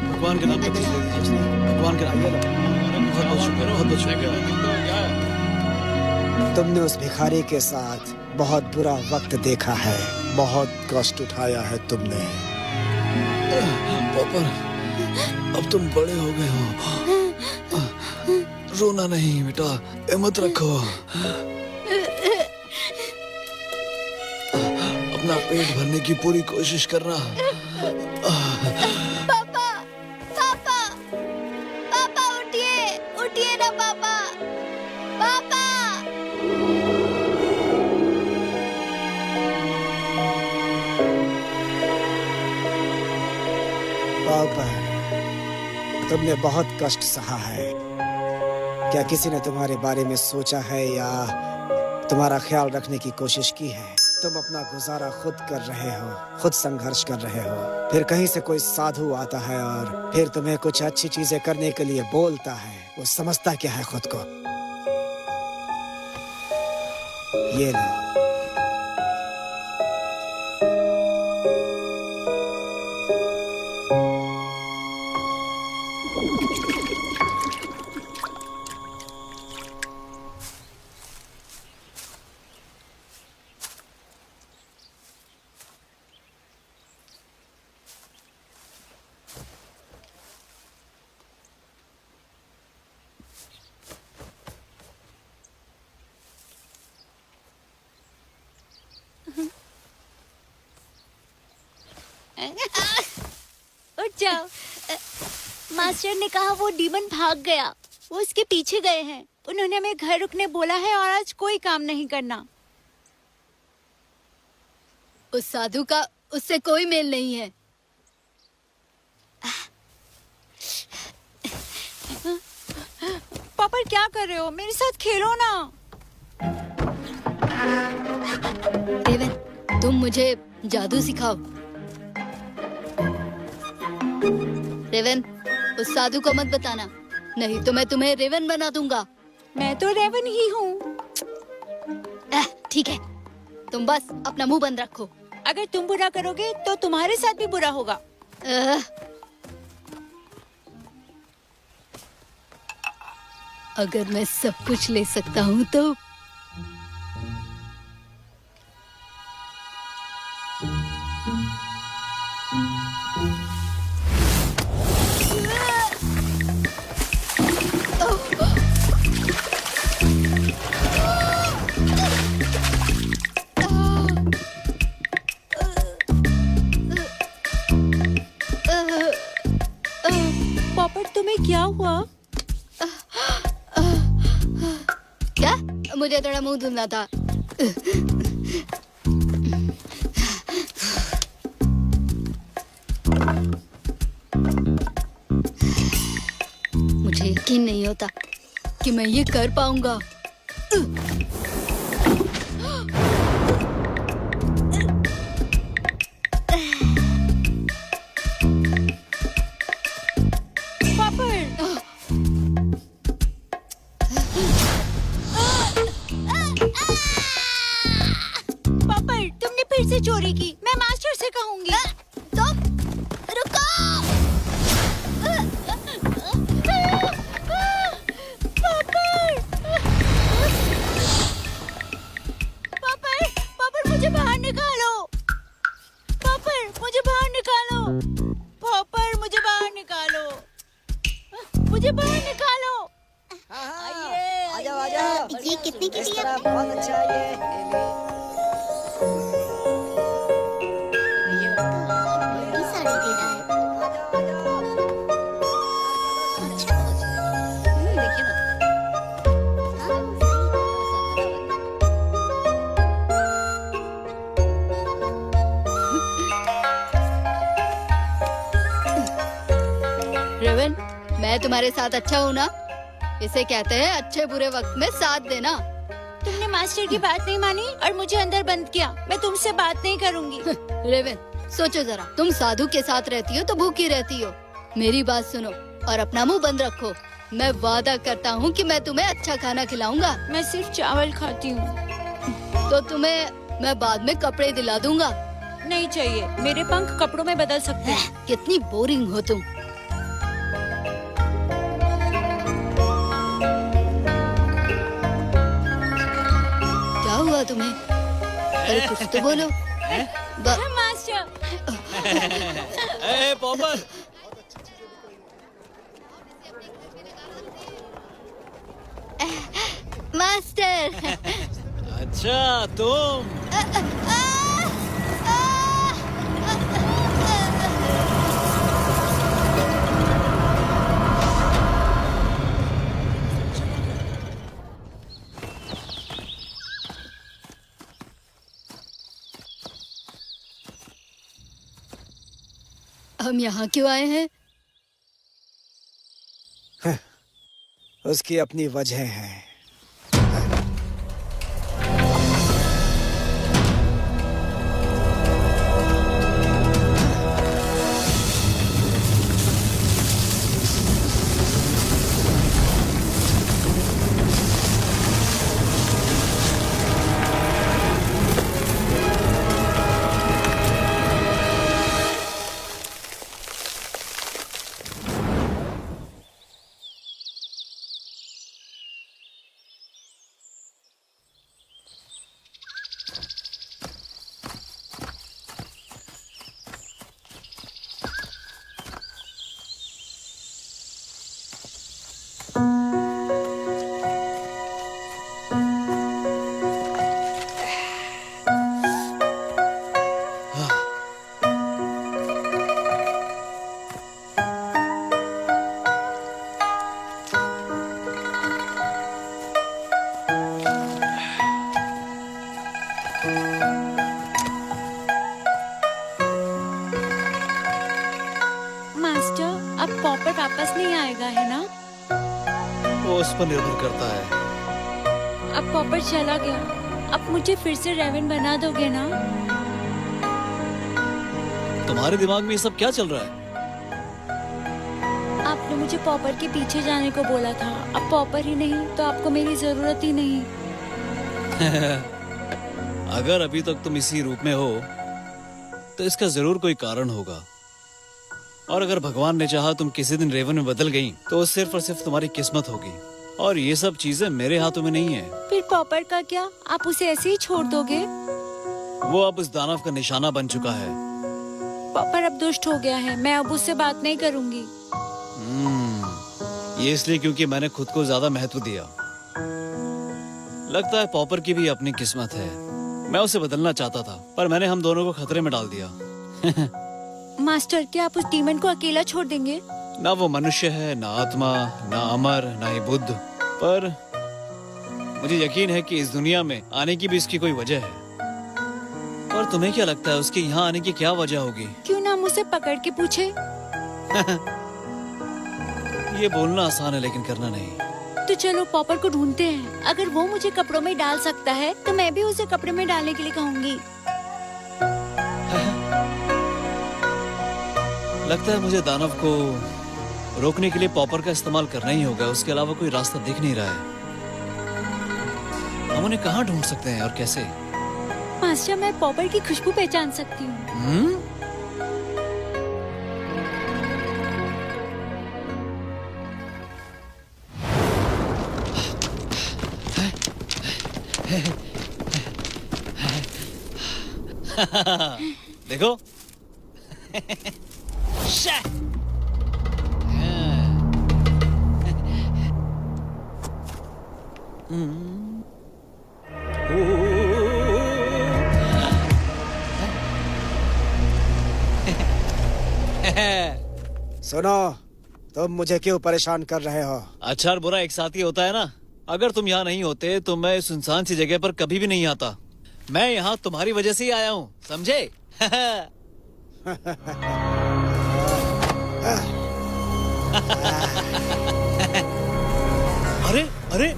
[SPEAKER 2] भगवान के नाम पे कुछ दे दीजिए। भगवान के नाम पे बहुत बहुत शुक्र, बहुत बहुत शुक्र।
[SPEAKER 3] तुमने उस भिखारी के साथ बहुत बुरा वक्त देखा है। बहुत कष्ट उठाया है तुमने।
[SPEAKER 2] पापा, अब तुम बड़े हो गए हो। रोना नहीं बेटा, हिम्मत रखो। अपना पेट भरने की पूरी कोशिश करना।
[SPEAKER 4] पापा, पापा, पापा उठिए, उठिए ना पापा, पापा।
[SPEAKER 3] पापा, तुमने बहुत कष्ट सहा है। क्या किसी ने तुम्हारे बारे में सोचा है या तुम्हारा ख्याल रखने की कोशिश की है? तुम अपना गुजारा खुद कर रहे हो, खुद संघर्ष कर रहे हो। फिर कहीं से कोई साधु आता है और फिर तुम्हें कुछ अच्छी चीजें करने के लिए बोलता है। वो समझता क्या है खुद को? ये लो।
[SPEAKER 5] उठ जाओ। मास्टर ने कहा वो डीमन भाग गया। वो उसके पीछे गए हैं। उन्होंने हमें घर रुकने बोला है और आज कोई काम नहीं करना।
[SPEAKER 4] उस साधु का उससे कोई मेल नहीं है।
[SPEAKER 5] पापा क्या कर रहे हो? मेरे साथ खेलो ना।
[SPEAKER 4] रेवन, तुम मुझे जादू सिखाओ। रेवन, उस साधु को मत बताना, नहीं तो मैं तुम्हें रेवन बना दूंगा।
[SPEAKER 5] मैं तो रेवन ही हूँ।
[SPEAKER 4] ठीक है, तुम बस अपना मुंह बंद रखो।
[SPEAKER 5] अगर तुम बुरा करोगे तो तुम्हारे साथ भी बुरा होगा।
[SPEAKER 4] अगर मैं सब कुछ ले सकता हूँ तो
[SPEAKER 5] पॉपट, तुम्हें क्या हुआ?
[SPEAKER 4] क्या? मुझे थोड़ा मुंह धुलना था। मुझे यकीन नहीं होता कि मैं ये कर पाऊंगा।
[SPEAKER 5] तुमने फिर से चोरी की। मैं मास्टर से कहूंगी।
[SPEAKER 4] तुम रुको।
[SPEAKER 5] पापड़, मुझे बाहर निकालो। पापड़, मुझे बाहर निकालो। पापड़, मुझे बाहर निकालो। मुझे बाहर निकालो।
[SPEAKER 6] ये कितने की थी? बहुत अच्छा ये।
[SPEAKER 4] रेवन, मैं तुम्हारे साथ अच्छा हूँ ना? इसे कहते हैं अच्छे बुरे वक्त में साथ देना।
[SPEAKER 5] तुमने मास्टर की बात नहीं मानी और मुझे अंदर बंद किया। मैं तुमसे बात नहीं करूंगी।
[SPEAKER 4] रेवन, सोचो जरा, तुम साधु के साथ रहती हो तो भूखी रहती हो। मेरी बात सुनो और अपना मुंह बंद रखो। मैं वादा करता हूँ कि मैं तुम्हें अच्छा खाना खिलाऊंगा।
[SPEAKER 5] मैं सिर्फ चावल खाती हूँ।
[SPEAKER 4] तो तुम्हें मैं बाद में कपड़े दिला दूंगा।
[SPEAKER 5] नहीं चाहिए, मेरे पंख कपड़ों में बदल सकते हैं।
[SPEAKER 4] कितनी बोरिंग हो तुम। क्या हुआ तुम्हें? अरे कुछ तो बोलो।
[SPEAKER 5] मास्टर,
[SPEAKER 2] ए पॉपर,
[SPEAKER 4] मास्टर।
[SPEAKER 2] अच्छा तुम।
[SPEAKER 4] हम यहाँ क्यों आए हैं?
[SPEAKER 3] उसकी अपनी वजह है।
[SPEAKER 5] अब पॉपर वापस नहीं आएगा है ना?
[SPEAKER 2] वो उस पर निर्भर करता है।
[SPEAKER 5] अब पॉपर चला गया, अब मुझे फिर से रेवन बना दोगे ना?
[SPEAKER 2] तुम्हारे दिमाग में ये सब क्या चल रहा है?
[SPEAKER 5] आपने मुझे पॉपर के पीछे जाने को बोला था, अब पॉपर ही नहीं तो आपको मेरी जरूरत ही नहीं।
[SPEAKER 2] अगर अभी तक तुम इसी रूप में हो तो इसका जरूर कोई कारण होगा। और अगर भगवान ने चाहा तुम किसी दिन रेवन में बदल गई तो सिर्फ और सिर्फ तुम्हारी किस्मत होगी। और ये सब चीजें मेरे हाथों में नहीं है।
[SPEAKER 5] फिर पॉपर का क्या? आप उसे ऐसे ही छोड़ दोगे?
[SPEAKER 2] वो अब उस दानव का निशाना बन चुका है।
[SPEAKER 5] पॉपर अब दुष्ट हो गया है, मैं अब उससे बात नहीं करूंगी।
[SPEAKER 2] ये इसलिए क्योंकि मैंने खुद को ज्यादा महत्व दिया। लगता है पॉपर की भी अपनी किस्मत है। मैं उसे बदलना चाहता था पर मैंने हम दोनों को खतरे में डाल दिया।
[SPEAKER 5] मास्टर, क्या आप उस डीमन को अकेला छोड़ देंगे?
[SPEAKER 2] ना वो मनुष्य है, ना आत्मा, ना अमर, ना ही बुद्ध। पर मुझे यकीन है कि इस दुनिया में आने की भी इसकी कोई वजह है। और तुम्हें क्या लगता है उसके यहाँ आने की क्या वजह होगी?
[SPEAKER 5] क्यों ना हम उसे पकड़ के पूछे?
[SPEAKER 2] ये बोलना आसान है लेकिन करना नहीं।
[SPEAKER 5] तो चलो पॉपर को ढूंढते हैं। अगर वो मुझे कपड़ों में डाल सकता है तो मैं भी उसे कपड़े में डालने के लिए कहूँगी।
[SPEAKER 2] लगता है मुझे दानव को रोकने के लिए पॉपर का इस्तेमाल करना ही होगा। उसके अलावा कोई रास्ता दिख नहीं रहा है। हम उन्हें कहाँ ढूंढ सकते हैं और कैसे?
[SPEAKER 5] मास्टर, मैं पॉपर की खुशबू पहचान सकती हूँ।
[SPEAKER 2] देखो।
[SPEAKER 3] सुनो, तुम मुझे क्यों परेशान कर रहे हो?
[SPEAKER 2] अच्छा और बुरा एक साथ ही होता है ना। अगर तुम यहाँ नहीं होते तो मैं इस सुनसान सी जगह पर कभी भी नहीं आता। मैं यहाँ तुम्हारी वजह से ही आया हूँ, समझे? अरे अरे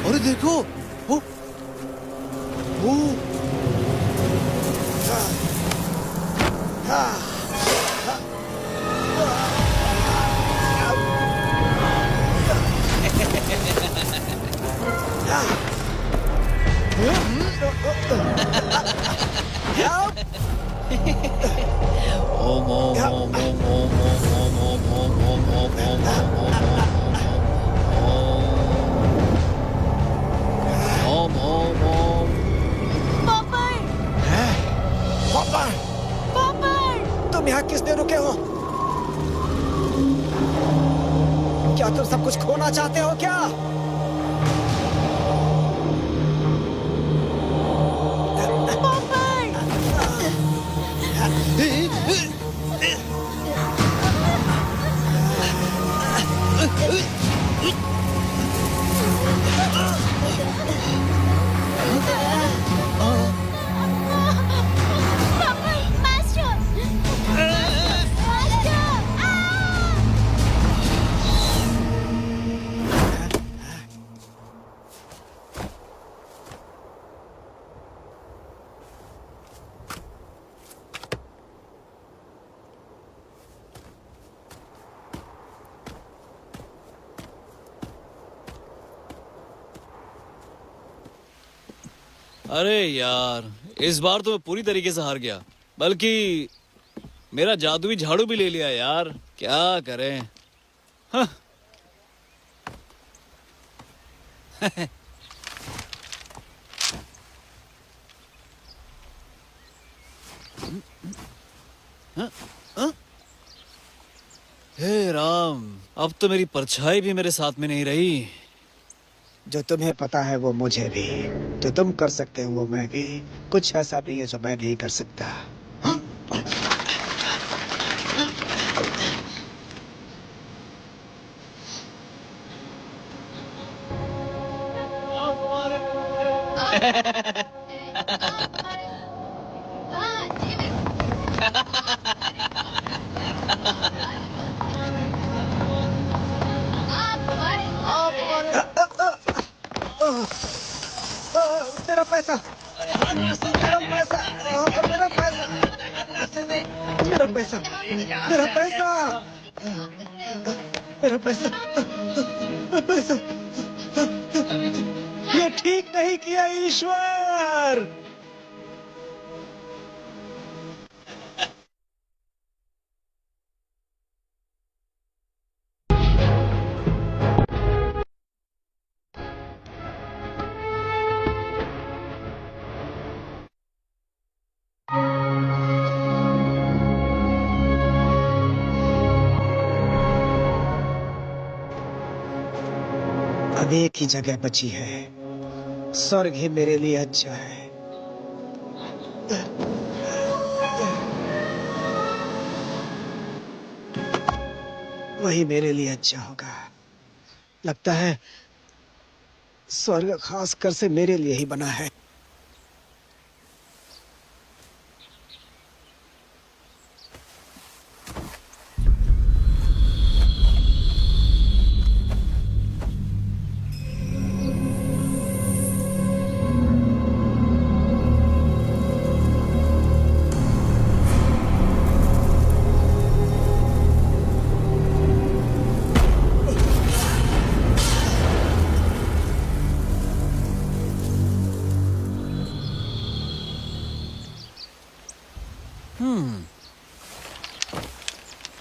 [SPEAKER 2] अरे देखो वो Om Om Om Om Om Om Om Om Om Om Om Om Om.
[SPEAKER 5] Popper!
[SPEAKER 3] Popper!
[SPEAKER 5] Popper!
[SPEAKER 3] तुम यहाँ किस लिए रुके हो? क्या तुम सब कुछ खोना चाहते हो क्या?
[SPEAKER 2] अरे यार, इस बार तो मैं पूरी तरीके से हार गया। बल्कि मेरा जादुई झाड़ू भी ले लिया यार। क्या करें? हाँ। हे राम, अब तो मेरी परछाई भी मेरे साथ में नहीं रही।
[SPEAKER 3] जो तुम्हें पता है वो मुझे भी। जो तुम कर सकते हो वो मैं भी। कुछ ऐसा नहीं है जो मैं नहीं कर सकता। मेरा पैसा, मेरा पैसा, मेरा पैसा, मेरा पैसा, मेरा पैसा, मेरा पैसा, मेरा पैसा। ये ठीक नहीं किया ईश्वर।
[SPEAKER 7] अब एक ही जगह बची है, स्वर्ग ही मेरे लिए अच्छा है। वही मेरे लिए अच्छा होगा। लगता है स्वर्ग खास कर से मेरे लिए ही बना है।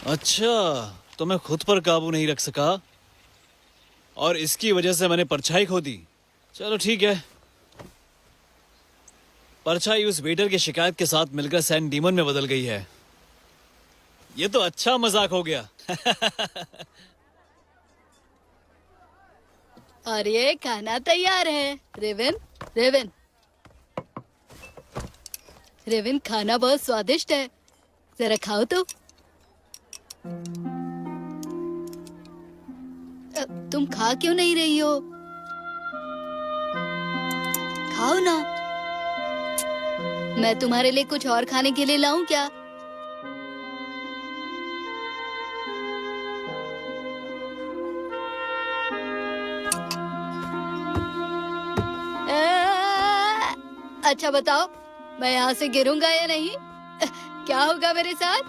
[SPEAKER 2] अच्छा, तो मैं खुद पर काबू नहीं रख सका और इसकी वजह से मैंने परछाई खो दी। चलो ठीक है, परछाई उस वेटर की शिकायत के साथ मिलकर सैंड डीमन में बदल गई है। ये तो अच्छा मजाक हो गया।
[SPEAKER 4] और ये खाना तैयार है। रेवन, रेवन, रेवन, खाना बहुत स्वादिष्ट है, जरा खाओ तो। तुम खा क्यों नहीं रही हो? खाओ ना। मैं तुम्हारे लिए कुछ और खाने के लिए लाऊं क्या? अच्छा बताओ, मैं यहाँ से गिरूंगा या नहीं? क्या होगा मेरे साथ?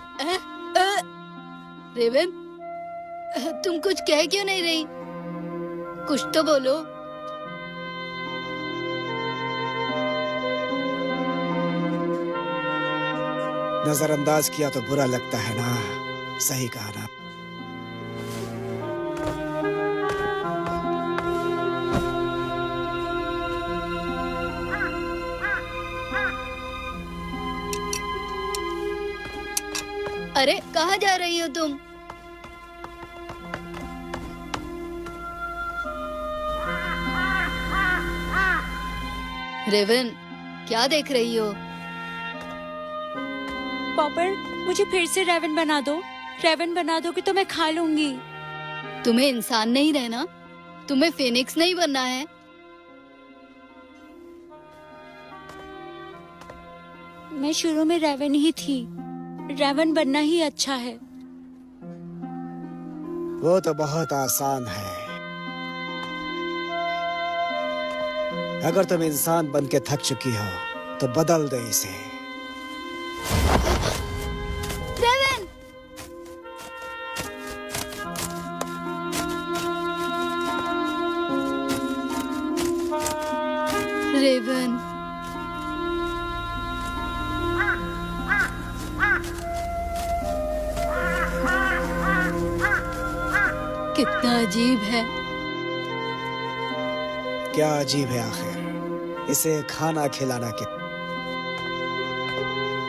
[SPEAKER 4] रेवन, तुम कुछ कह क्यों नहीं रही? कुछ तो बोलो।
[SPEAKER 7] नजरअंदाज किया तो बुरा लगता है ना, सही कहा ना।
[SPEAKER 4] अरे कहाँ जा रही हो तुम? रेवन, क्या देख रही हो?
[SPEAKER 5] पॉपर, मुझे फिर से रेवन बना दो। रेवन बना दोगे तो मैं खा लूंगी।
[SPEAKER 4] तुम्हें इंसान नहीं रहना, तुम्हें फिनिक्स नहीं बनना है।
[SPEAKER 5] मैं शुरू में रेवन ही थी, रेवन बनना ही अच्छा है।
[SPEAKER 7] वो तो बहुत आसान है। अगर तुम इंसान बन के थक चुकी हो तो बदल दे इसे।
[SPEAKER 4] रेवन! रेवन, कितना अजीब है।
[SPEAKER 7] क्या अजीब है आखिर? इसे खाना खिलाना क्या?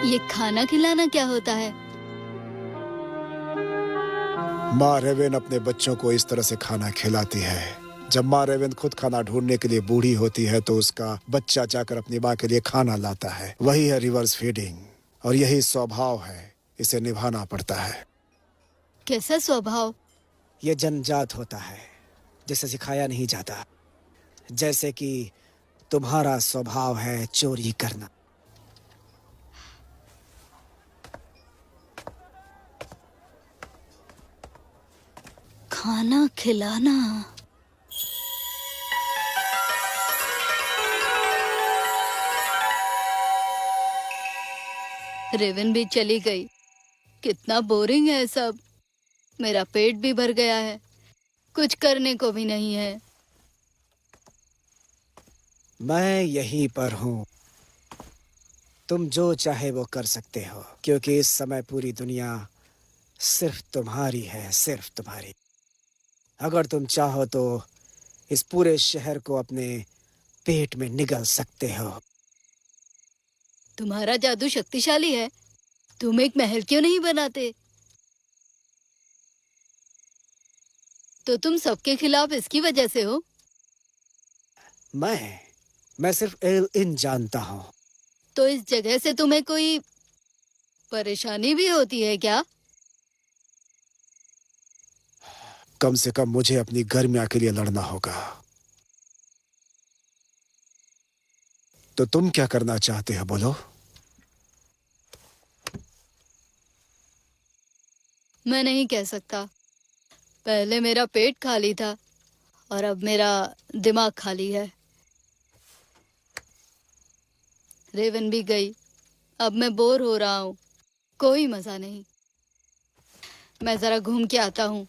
[SPEAKER 4] ये खाना खिलाना क्या होता है?
[SPEAKER 3] माँ रेवेन अपने बच्चों को इस तरह से खाना खिलाती है। जब माँ रेवेन खुद खाना ढूंढने के लिए बूढ़ी होती है तो उसका बच्चा जाकर अपनी माँ के लिए खाना लाता है। वही है रिवर्स फीडिंग, और यही स्वभाव है, इसे निभाना पड़ता है।
[SPEAKER 4] कैसा स्वभाव?
[SPEAKER 7] ये जन्मजात होता है, जिसे सिखाया नहीं जाता। जैसे कि तुम्हारा स्वभाव है चोरी करना।
[SPEAKER 4] खाना खिलाना। रेवन भी चली गई। कितना बोरिंग है सब। मेरा पेट भी भर गया है, कुछ करने को भी नहीं है।
[SPEAKER 7] मैं यहीं पर हूँ। तुम जो चाहे वो कर सकते हो, क्योंकि इस समय पूरी दुनिया सिर्फ तुम्हारी है, सिर्फ तुम्हारी। अगर तुम चाहो तो इस पूरे शहर को अपने पेट में निगल सकते हो।
[SPEAKER 4] तुम्हारा जादू शक्तिशाली है। तुम एक महल क्यों नहीं बनाते? तो तुम सबके खिलाफ इसकी वजह से हो?
[SPEAKER 7] मैं सिर्फ एल इन जानता हूँ।
[SPEAKER 4] तो इस जगह से तुम्हें कोई परेशानी भी होती है क्या?
[SPEAKER 7] कम से कम मुझे अपनी गर्मिया के लिए लड़ना होगा। तो तुम क्या करना चाहते हो, बोलो?
[SPEAKER 4] मैं नहीं कह सकता। पहले मेरा पेट खाली था और अब मेरा दिमाग खाली है। रेवन भी गई, अब मैं बोर हो रहा हूँ, कोई मजा नहीं। मैं जरा घूम के आता हूँ।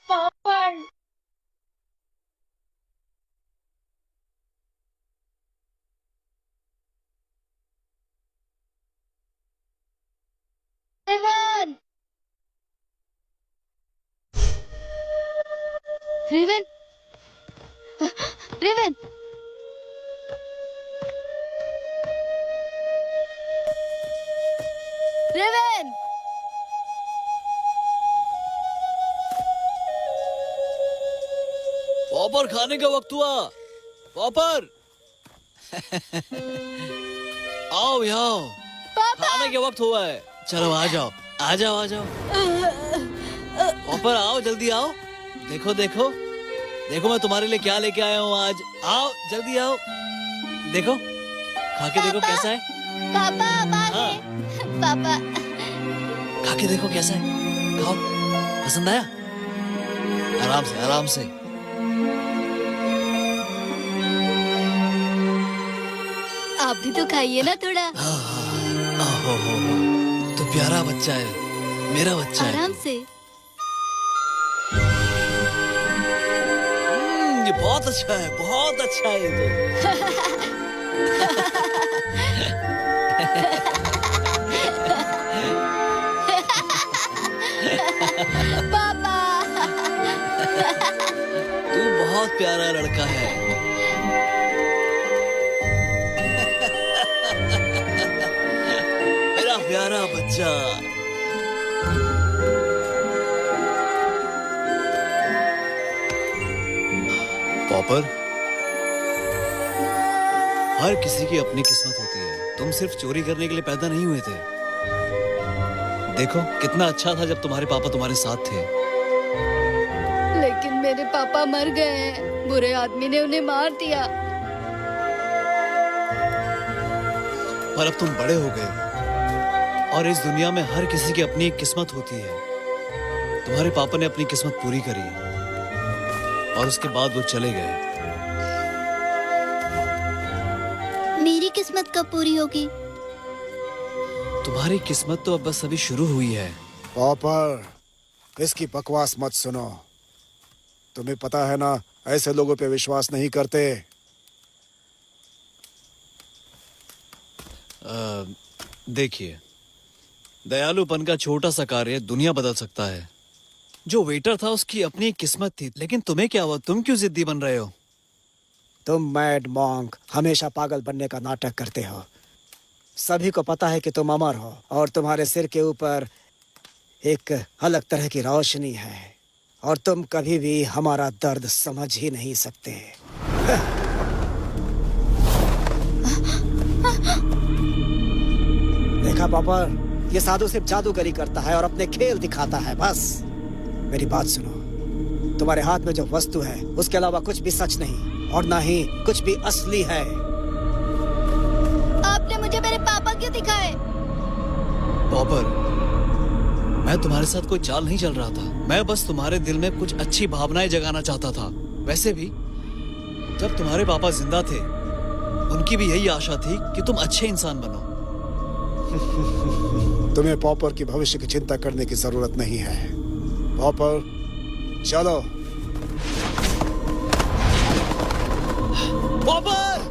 [SPEAKER 5] पापड़
[SPEAKER 4] रेवन! रेवन! रेवन! रेवन!
[SPEAKER 2] पॉपर खाने का वक्त हुआ। पॉपर आओ यहाँ, खाने के वक्त हुआ है। चलो आ जाओ, आ जाओ, आ जाओ। पॉपर आओ, जल्दी आओ। देखो देखो देखो, मैं तुम्हारे लिए क्या लेके आया हूँ आज। आओ जल्दी आओ, देखो खा के देखो कैसा है।
[SPEAKER 4] पापा
[SPEAKER 2] हाँ,
[SPEAKER 4] पापा
[SPEAKER 2] खा के देखो कैसा है, खाओ। पसंद आया? आराम से, आराम से।
[SPEAKER 4] आप भी तो खाइए ना थोड़ा।
[SPEAKER 2] ओहो, तो प्यारा बच्चा है, मेरा बच्चा है।
[SPEAKER 4] आराम से।
[SPEAKER 2] ये बहुत अच्छा है, बहुत अच्छा है ये
[SPEAKER 4] पापा
[SPEAKER 2] तू बहुत प्यारा लड़का है। मेरा प्यारा बच्चा। पॉपर, हर किसी की अपनी किस्मत होती है। तुम सिर्फ चोरी करने के लिए पैदा नहीं हुए थे। देखो कितना अच्छा था जब तुम्हारे पापा तुम्हारे साथ थे।
[SPEAKER 4] लेकिन मेरे पापा मर गए हैं, बुरे आदमी ने उन्हें मार दिया।
[SPEAKER 2] पर अब तुम बड़े हो गए और इस दुनिया में हर किसी की अपनी एक किस्मत होती है। तुम्हारे पापा ने अपनी किस्मत पूरी करी और उसके बाद वो चले गए।
[SPEAKER 4] मेरी किस्मत कब पूरी होगी?
[SPEAKER 2] तुम्हारी किस्मत तो अब बस अभी शुरू हुई है।
[SPEAKER 3] पॉपर, इसकी बकवास मत सुनो। तुम्हें पता है ना, ऐसे लोगों पे विश्वास नहीं करते।
[SPEAKER 2] देखिए, दयालुपन का छोटा सा कार्य दुनिया बदल सकता है। जो वेटर था उसकी अपनी एक किस्मत थी, लेकिन तुम्हें क्या हुआ? तुम क्यों जिद्दी बन रहे हो?
[SPEAKER 7] तुम मैड मॉन्क हमेशा पागल बनने का नाटक करते हो। सभी को पता है कि तुम अमर हो और तुम्हारे सिर के ऊपर एक अलग तरह की रोशनी है और तुम कभी भी हमारा दर्द समझ ही नहीं सकते। देखा पॉपर, ये साधु सिर्फ जादूगरी करता है और अपने खेल दिखाता है बस। मेरी बात सुनो, तुम्हारे हाथ में जो वस्तु है उसके अलावा कुछ भी सच नहीं और ना ही कुछ भी असली है।
[SPEAKER 4] आपने मुझे मेरे पापा क्यों दिखाए?
[SPEAKER 2] पॉपर, मैं तुम्हारे साथ कोई चाल नहीं चल रहा था। मैं बस तुम्हारे दिल में कुछ अच्छी भावनाएं जगाना चाहता था। वैसे भी जब तुम्हारे पापा जिंदा थे, उनकी भी यही आशा थी कि तुम अच्छे इंसान बनो।
[SPEAKER 3] तुम्हें पॉपर की भविष्य की चिंता करने की जरूरत नहीं है। पॉपर, चलो।
[SPEAKER 2] पॉपर!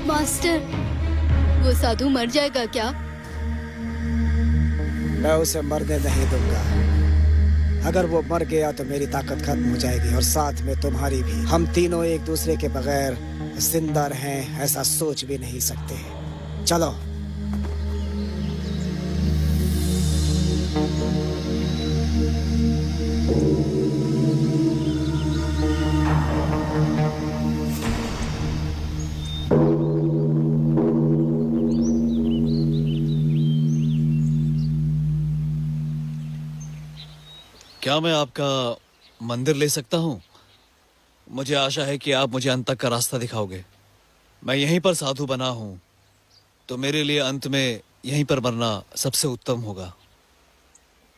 [SPEAKER 4] मास्टर, वो साधु मर जाएगा क्या?
[SPEAKER 7] मैं उसे मरने नहीं दूंगा। अगर वो मर गया तो मेरी ताकत खत्म हो जाएगी और साथ में तुम्हारी भी। हम तीनों एक दूसरे के बगैर जिंदा रहें ऐसा सोच भी नहीं सकते। चलो।
[SPEAKER 2] क्या मैं आपका मंदिर ले सकता हूँ? मुझे आशा है कि आप मुझे अंत तक का रास्ता दिखाओगे। मैं यहीं पर साधु बना हूँ, तो मेरे लिए अंत में यहीं पर मरना सबसे उत्तम होगा।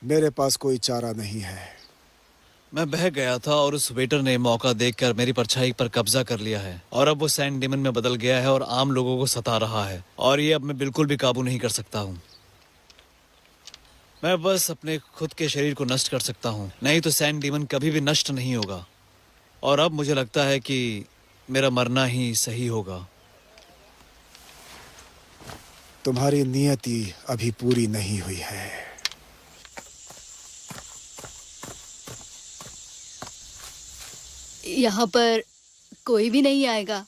[SPEAKER 3] मेरे पास कोई चारा नहीं है।
[SPEAKER 2] मैं बह गया था और उस वेटर ने मौका देखकर मेरी परछाई पर कब्जा कर लिया है और अब वो सैंड डेमन में बदल गया है और आम लोगों को सता रहा है और ये अब मैं बिल्कुल भी काबू नहीं कर सकता हूँ। मैं बस अपने खुद के शरीर को नष्ट कर सकता हूँ, नहीं तो सैंड डीमन कभी भी नष्ट नहीं होगा। और अब मुझे लगता है कि मेरा मरना ही सही होगा।
[SPEAKER 3] तुम्हारी नियति अभी पूरी नहीं हुई है।
[SPEAKER 4] यहाँ पर कोई भी नहीं आएगा।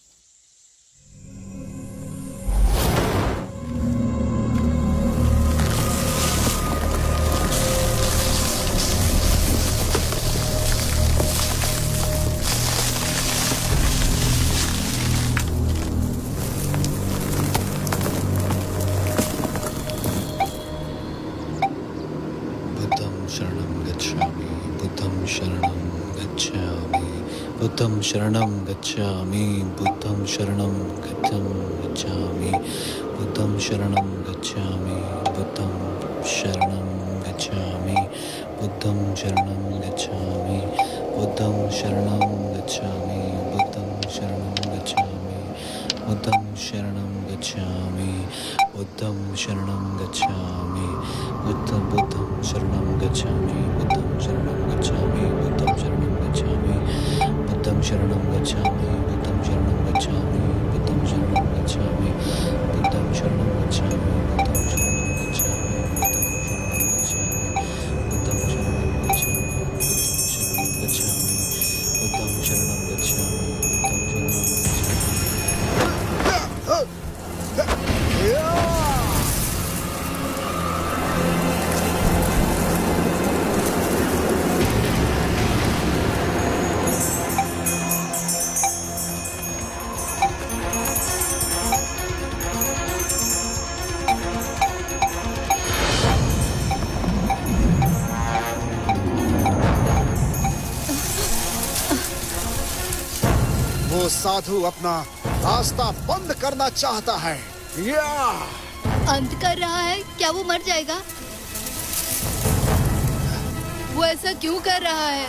[SPEAKER 2] बुद्धं शरणं गच्छामि, बुद्धं शरणं गच्छामि, बुद्धं शरणं गच्छामि, बुद्धं शरणं गच्छामि, बुद्धं शरणं गच्छामि, बुद्धं शरणं गच्छामि, बुद्धं शरणं गच्छामि, बुद्धं शरणं गच्छामि, बुद्धं शरणं गच्छामि, बुद्धं शरणं गच्छामि, बुद्धं शरणं गच्छामि, बुद्धं शरणं गच्छामि, बुद्धं शरणं गच्छामि, बुद्धं शरणं गच्छामि, बुद्धं शरणं गच्छामि, बुद्धं शरणं गच्छामि, बुद्धं शरणं गच्छामि, बुद्धं शरणं गच्छामि, बुद्धं शरणं गच्छामि, बुद्धं शरणं
[SPEAKER 3] वो साधु अपना रास्ता बंद करना चाहता है। या!
[SPEAKER 4] अंत कर रहा है? क्या वो मर जाएगा? वो ऐसा क्यों कर रहा है?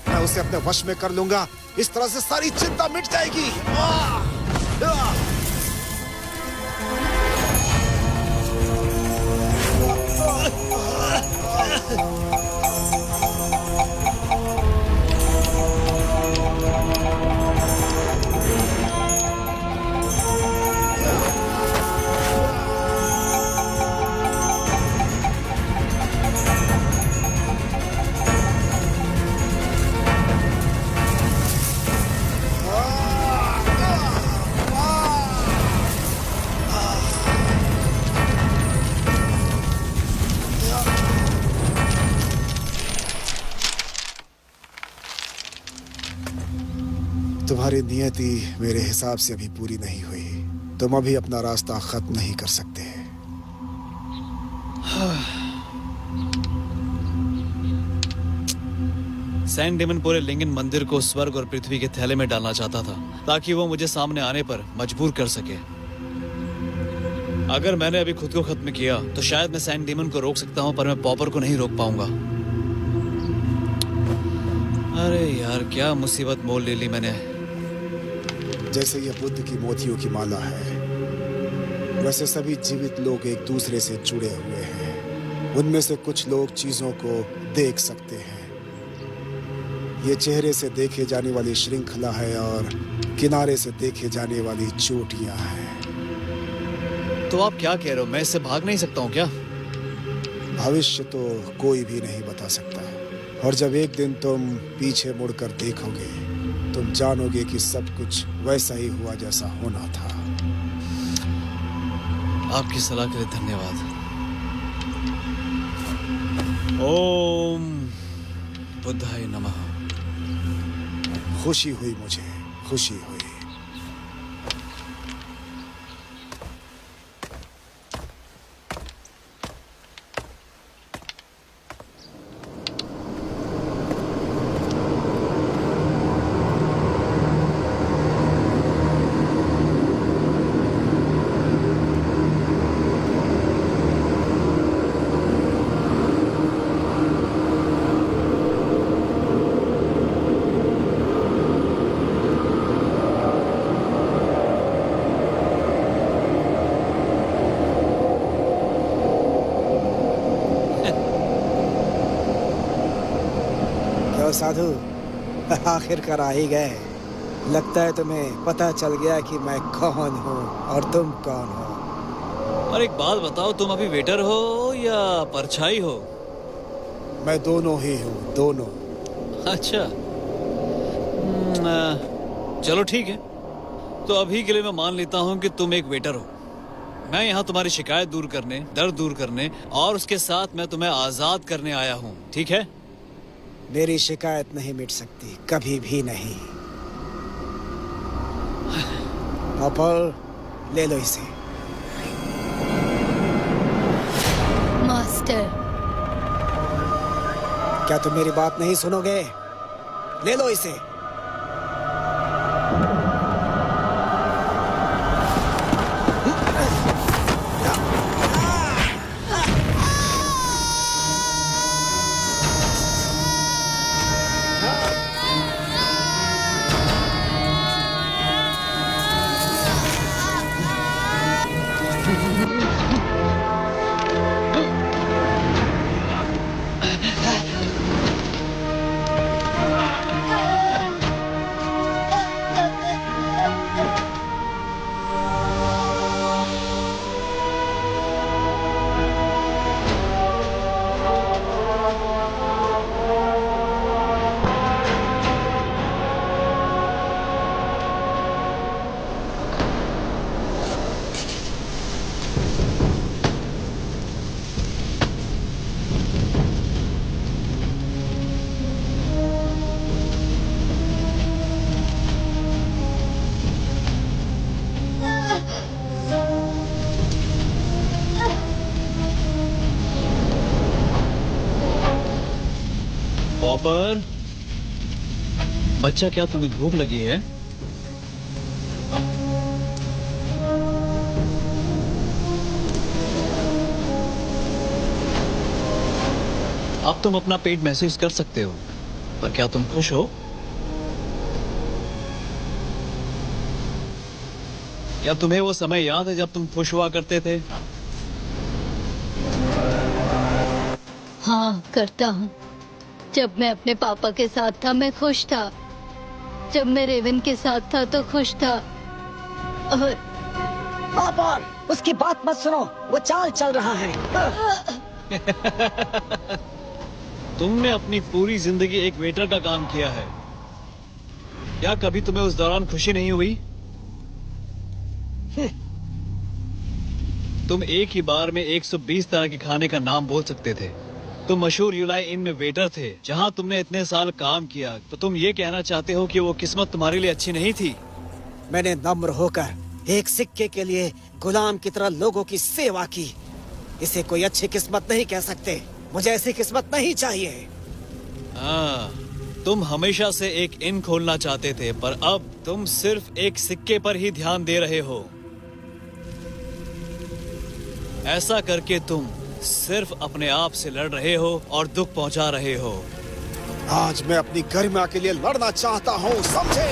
[SPEAKER 3] मैं उसे अपने वश में कर लूंगा। इस तरह से सारी चिंता मिट जाएगी। तुम्हारी नियति मेरे हिसाब से अभी पूरी नहीं हुई। तुम अभी अपना रास्ता खत्म नहीं कर सकते।
[SPEAKER 2] सैंड डेमन पूरे लिंगन मंदिर को स्वर्ग और पृथ्वी के थैले में डालना चाहता था ताकि वो मुझे सामने आने पर मजबूर कर सके। अगर मैंने अभी खुद को खत्म किया तो शायद मैं सैंड डेमन को रोक सकता हूं, पर मैं पॉपर को नहीं रोक पाऊंगा। अरे यार, क्या मुसीबत मोल ले ली मैंने।
[SPEAKER 3] जैसे ये बुद्ध की मोतियों की माला है, वैसे सभी जीवित लोग एक दूसरे से जुड़े हुए हैं। उनमें से कुछ लोग चीजों को देख सकते हैं। ये चेहरे से देखे जाने वाली श्रृंखला है और किनारे से देखे जाने वाली चोटियां हैं।
[SPEAKER 2] तो आप क्या कह रहे हो? मैं इससे भाग नहीं सकता हूँ क्या?
[SPEAKER 3] भविष्य तो कोई भी नहीं बता सकता, और जब एक दिन तुम पीछे मुड़कर देखोगे, तुम जानोगे कि सब कुछ वैसा ही हुआ जैसा होना था।
[SPEAKER 2] आपकी सलाह के लिए धन्यवाद। ओम बुद्धाय नमः।
[SPEAKER 3] खुशी हुई, मुझे खुशी हुई।
[SPEAKER 7] साधु, आखिरकार आ ही गए। लगता है तुम्हें पता चल गया कि मैं कौन हूँ और तुम कौन हो।
[SPEAKER 2] और एक बात बताओ, तुम अभी वेटर हो या परछाई हो?
[SPEAKER 3] मैं दोनों ही हूँ, दोनों।
[SPEAKER 2] अच्छा, चलो ठीक है। तो अभी के लिए मैं मान लेता हूँ कि तुम एक वेटर हो। मैं यहाँ तुम्हारी शिकायत दूर करने, दर्द दूर करने और उसके साथ मैं तुम्हें आजाद करने आया हूँ, ठीक है?
[SPEAKER 7] मेरी शिकायत नहीं मिट सकती, कभी भी नहीं। पॉपर, ले लो इसे।
[SPEAKER 4] मास्टर,
[SPEAKER 7] क्या तुम मेरी बात नहीं सुनोगे? ले लो इसे।
[SPEAKER 2] पॉपर, बच्चा, क्या तुम्हें भूख लगी है? अब तुम अपना पेट महसूस कर सकते हो, पर क्या तुम खुश हो? क्या तुम्हें वो समय याद है जब तुम खुश हुआ करते थे?
[SPEAKER 4] हाँ, करता हूँ। जब मैं अपने पापा के साथ था मैं खुश था। जब मैं रेवन के साथ था तो खुश था। और
[SPEAKER 6] पॉपर, उसकी बात मत सुनो, वो चाल चल रहा है।
[SPEAKER 2] तुमने अपनी पूरी जिंदगी एक वेटर का काम किया है। क्या कभी तुम्हें उस दौरान खुशी नहीं हुई? तुम एक ही बार में 120 तरह के खाने का नाम बोल सकते थे, तुम मशहूर यूलाई इन में वेटर थे, जहाँ तुमने इतने साल काम किया। तो तुम ये कहना चाहते हो कि वो किस्मत तुम्हारे लिए अच्छी नहीं थी?
[SPEAKER 7] मैंने नम्र होकर एक सिक्के के लिए गुलाम की तरह लोगों की सेवा की। इसे कोई अच्छी किस्मत नहीं कह सकते। मुझे ऐसी किस्मत नहीं चाहिए।
[SPEAKER 2] हाँ, तुम हमेशा से एक इन खोलना चाहते थे, पर अब तुम सिर्फ एक सिक्के पर ही ध्यान दे रहे हो। ऐसा करके तुम सिर्फ अपने आप से लड़ रहे हो और दुख पहुंचा रहे हो।
[SPEAKER 3] आज मैं अपनी गरिमा के लिए लड़ना चाहता हूँ, समझे?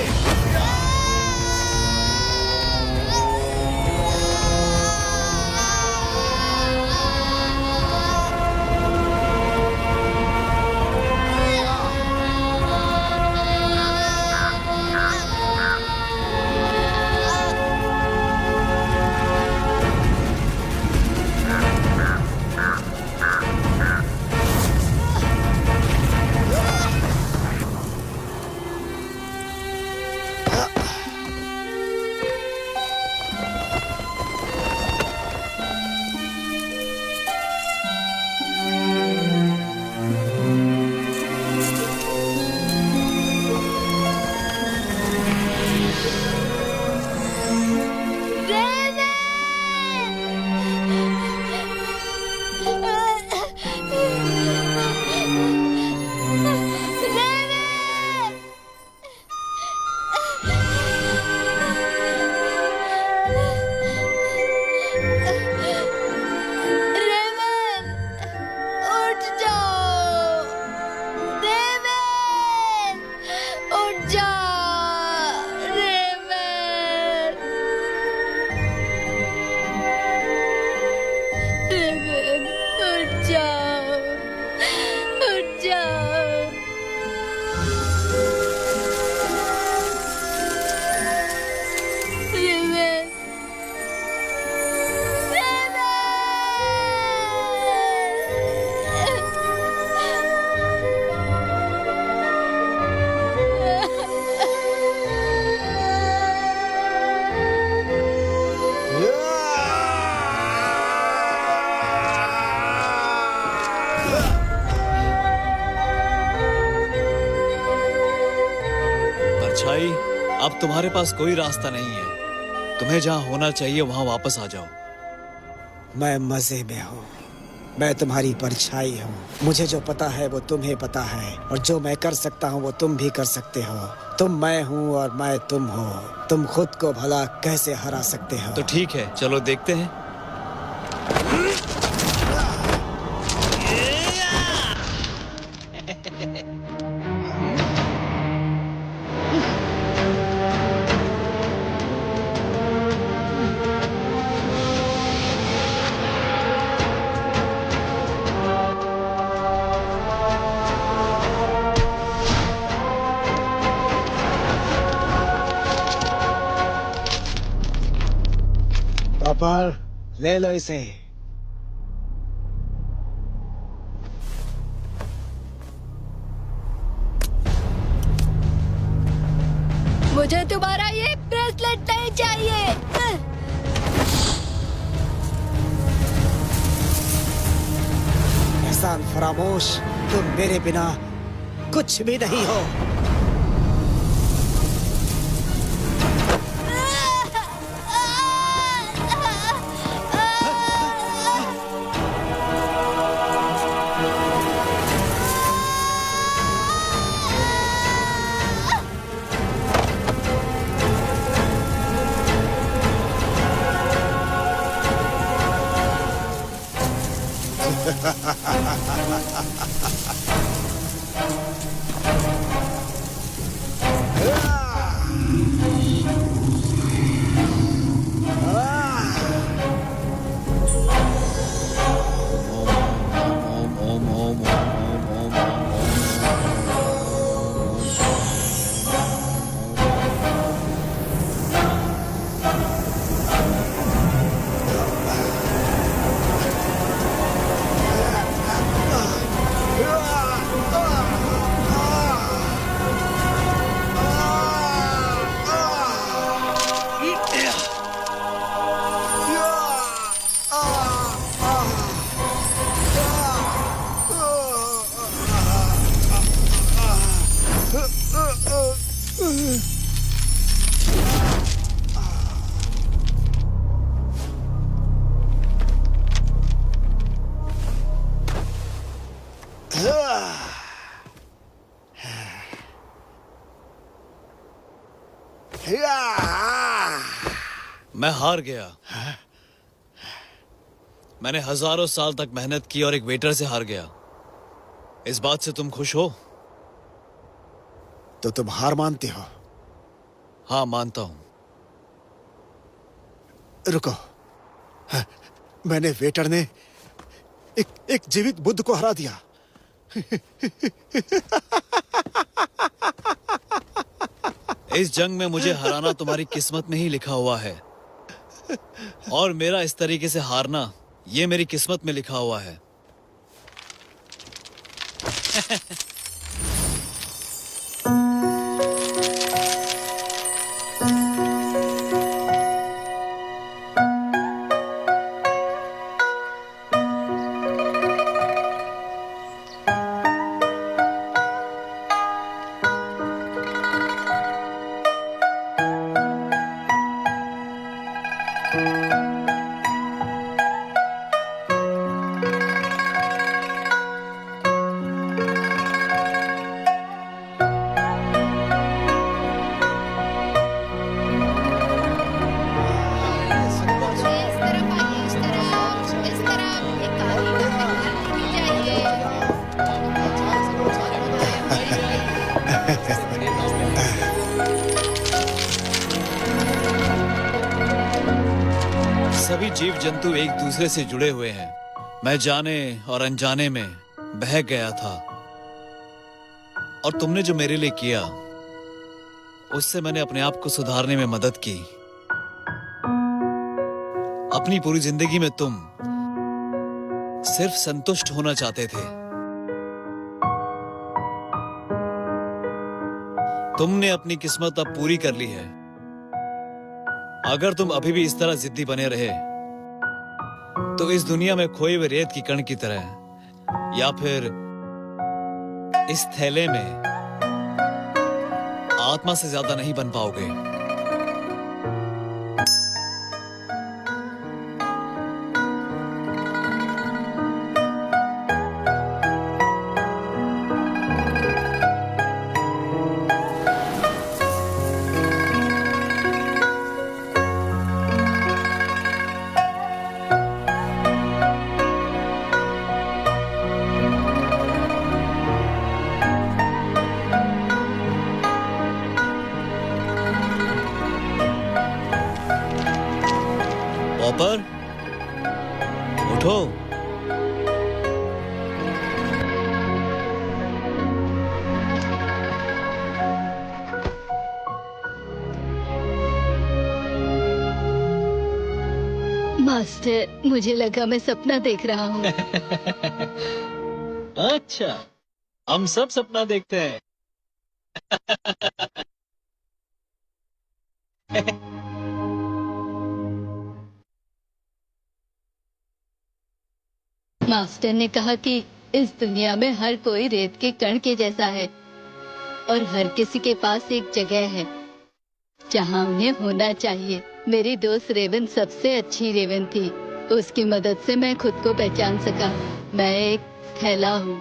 [SPEAKER 2] परछाई, अब तुम्हारे पास कोई रास्ता नहीं है। तुम्हें जहाँ होना चाहिए वहाँ वापस आ जाओ।
[SPEAKER 7] मैं मजे में हूँ। मैं तुम्हारी परछाई हूँ। मुझे जो पता है वो तुम्हें पता है, और जो मैं कर सकता हूँ वो तुम भी कर सकते हो। तुम मैं हूँ और मैं तुम हो। तुम खुद को भला कैसे हरा सकते हो?
[SPEAKER 2] तो ठीक है, चलो देखते हैं।
[SPEAKER 7] पापा, ले लो इसे।
[SPEAKER 4] मुझे तुम्हारा ये ब्रेसलेट नहीं चाहिए।
[SPEAKER 7] एहसान फरामोश, तुम मेरे बिना कुछ भी नहीं हो।
[SPEAKER 2] मैं हार गया। मैंने हजारों साल तक मेहनत की और एक वेटर से हार गया। इस बात से तुम खुश हो?
[SPEAKER 3] तो तुम हार मानते हो?
[SPEAKER 2] हाँ, मानता हूं।
[SPEAKER 3] रुको, मैंने वेटर ने एक जीवित बुद्ध को हरा दिया।
[SPEAKER 2] इस जंग में मुझे हराना तुम्हारी किस्मत में ही लिखा हुआ है, और मेरा इस तरीके से हारना ये मेरी किस्मत में लिखा हुआ है। सभी जीव जंतु एक दूसरे से जुड़े हुए हैं। मैं जाने और अनजाने में बह गया था, और तुमने जो मेरे लिए किया उससे मैंने अपने आप को सुधारने में मदद की। अपनी पूरी जिंदगी में तुम सिर्फ संतुष्ट होना चाहते थे। तुमने अपनी किस्मत अब पूरी कर ली है। अगर तुम अभी भी इस तरह जिद्दी बने रहे तो इस दुनिया में खोए हुए रेत की कण की तरह, या फिर इस थैले में आत्मा से ज्यादा नहीं बन पाओगे। पॉपर, उठो।
[SPEAKER 4] मास्टर, मुझे लगा मैं सपना देख रहा हूँ।
[SPEAKER 2] अच्छा, हम सब सपना देखते हैं।
[SPEAKER 4] मास्टर ने कहा कि इस दुनिया में हर कोई रेत के कण के जैसा है, और हर किसी के पास एक जगह है जहाँ उन्हें होना चाहिए। मेरी दोस्त रेवन सबसे अच्छी रेवन थी। उसकी मदद से मैं खुद को पहचान सका। मैं एक थैला हूँ,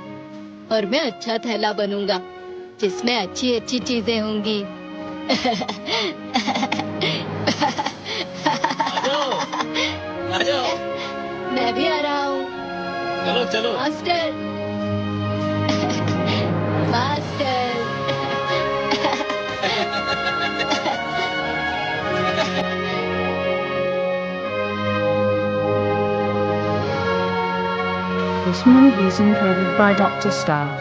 [SPEAKER 4] और मैं अच्छा थैला बनूंगा जिसमें अच्छी अच्छी चीजें होंगी।
[SPEAKER 2] आ जाओ।
[SPEAKER 4] मैं भी आ रहा हूँ।
[SPEAKER 2] चलो चलो।
[SPEAKER 4] Master, master.
[SPEAKER 1] This movie is encoded by Dr. Star.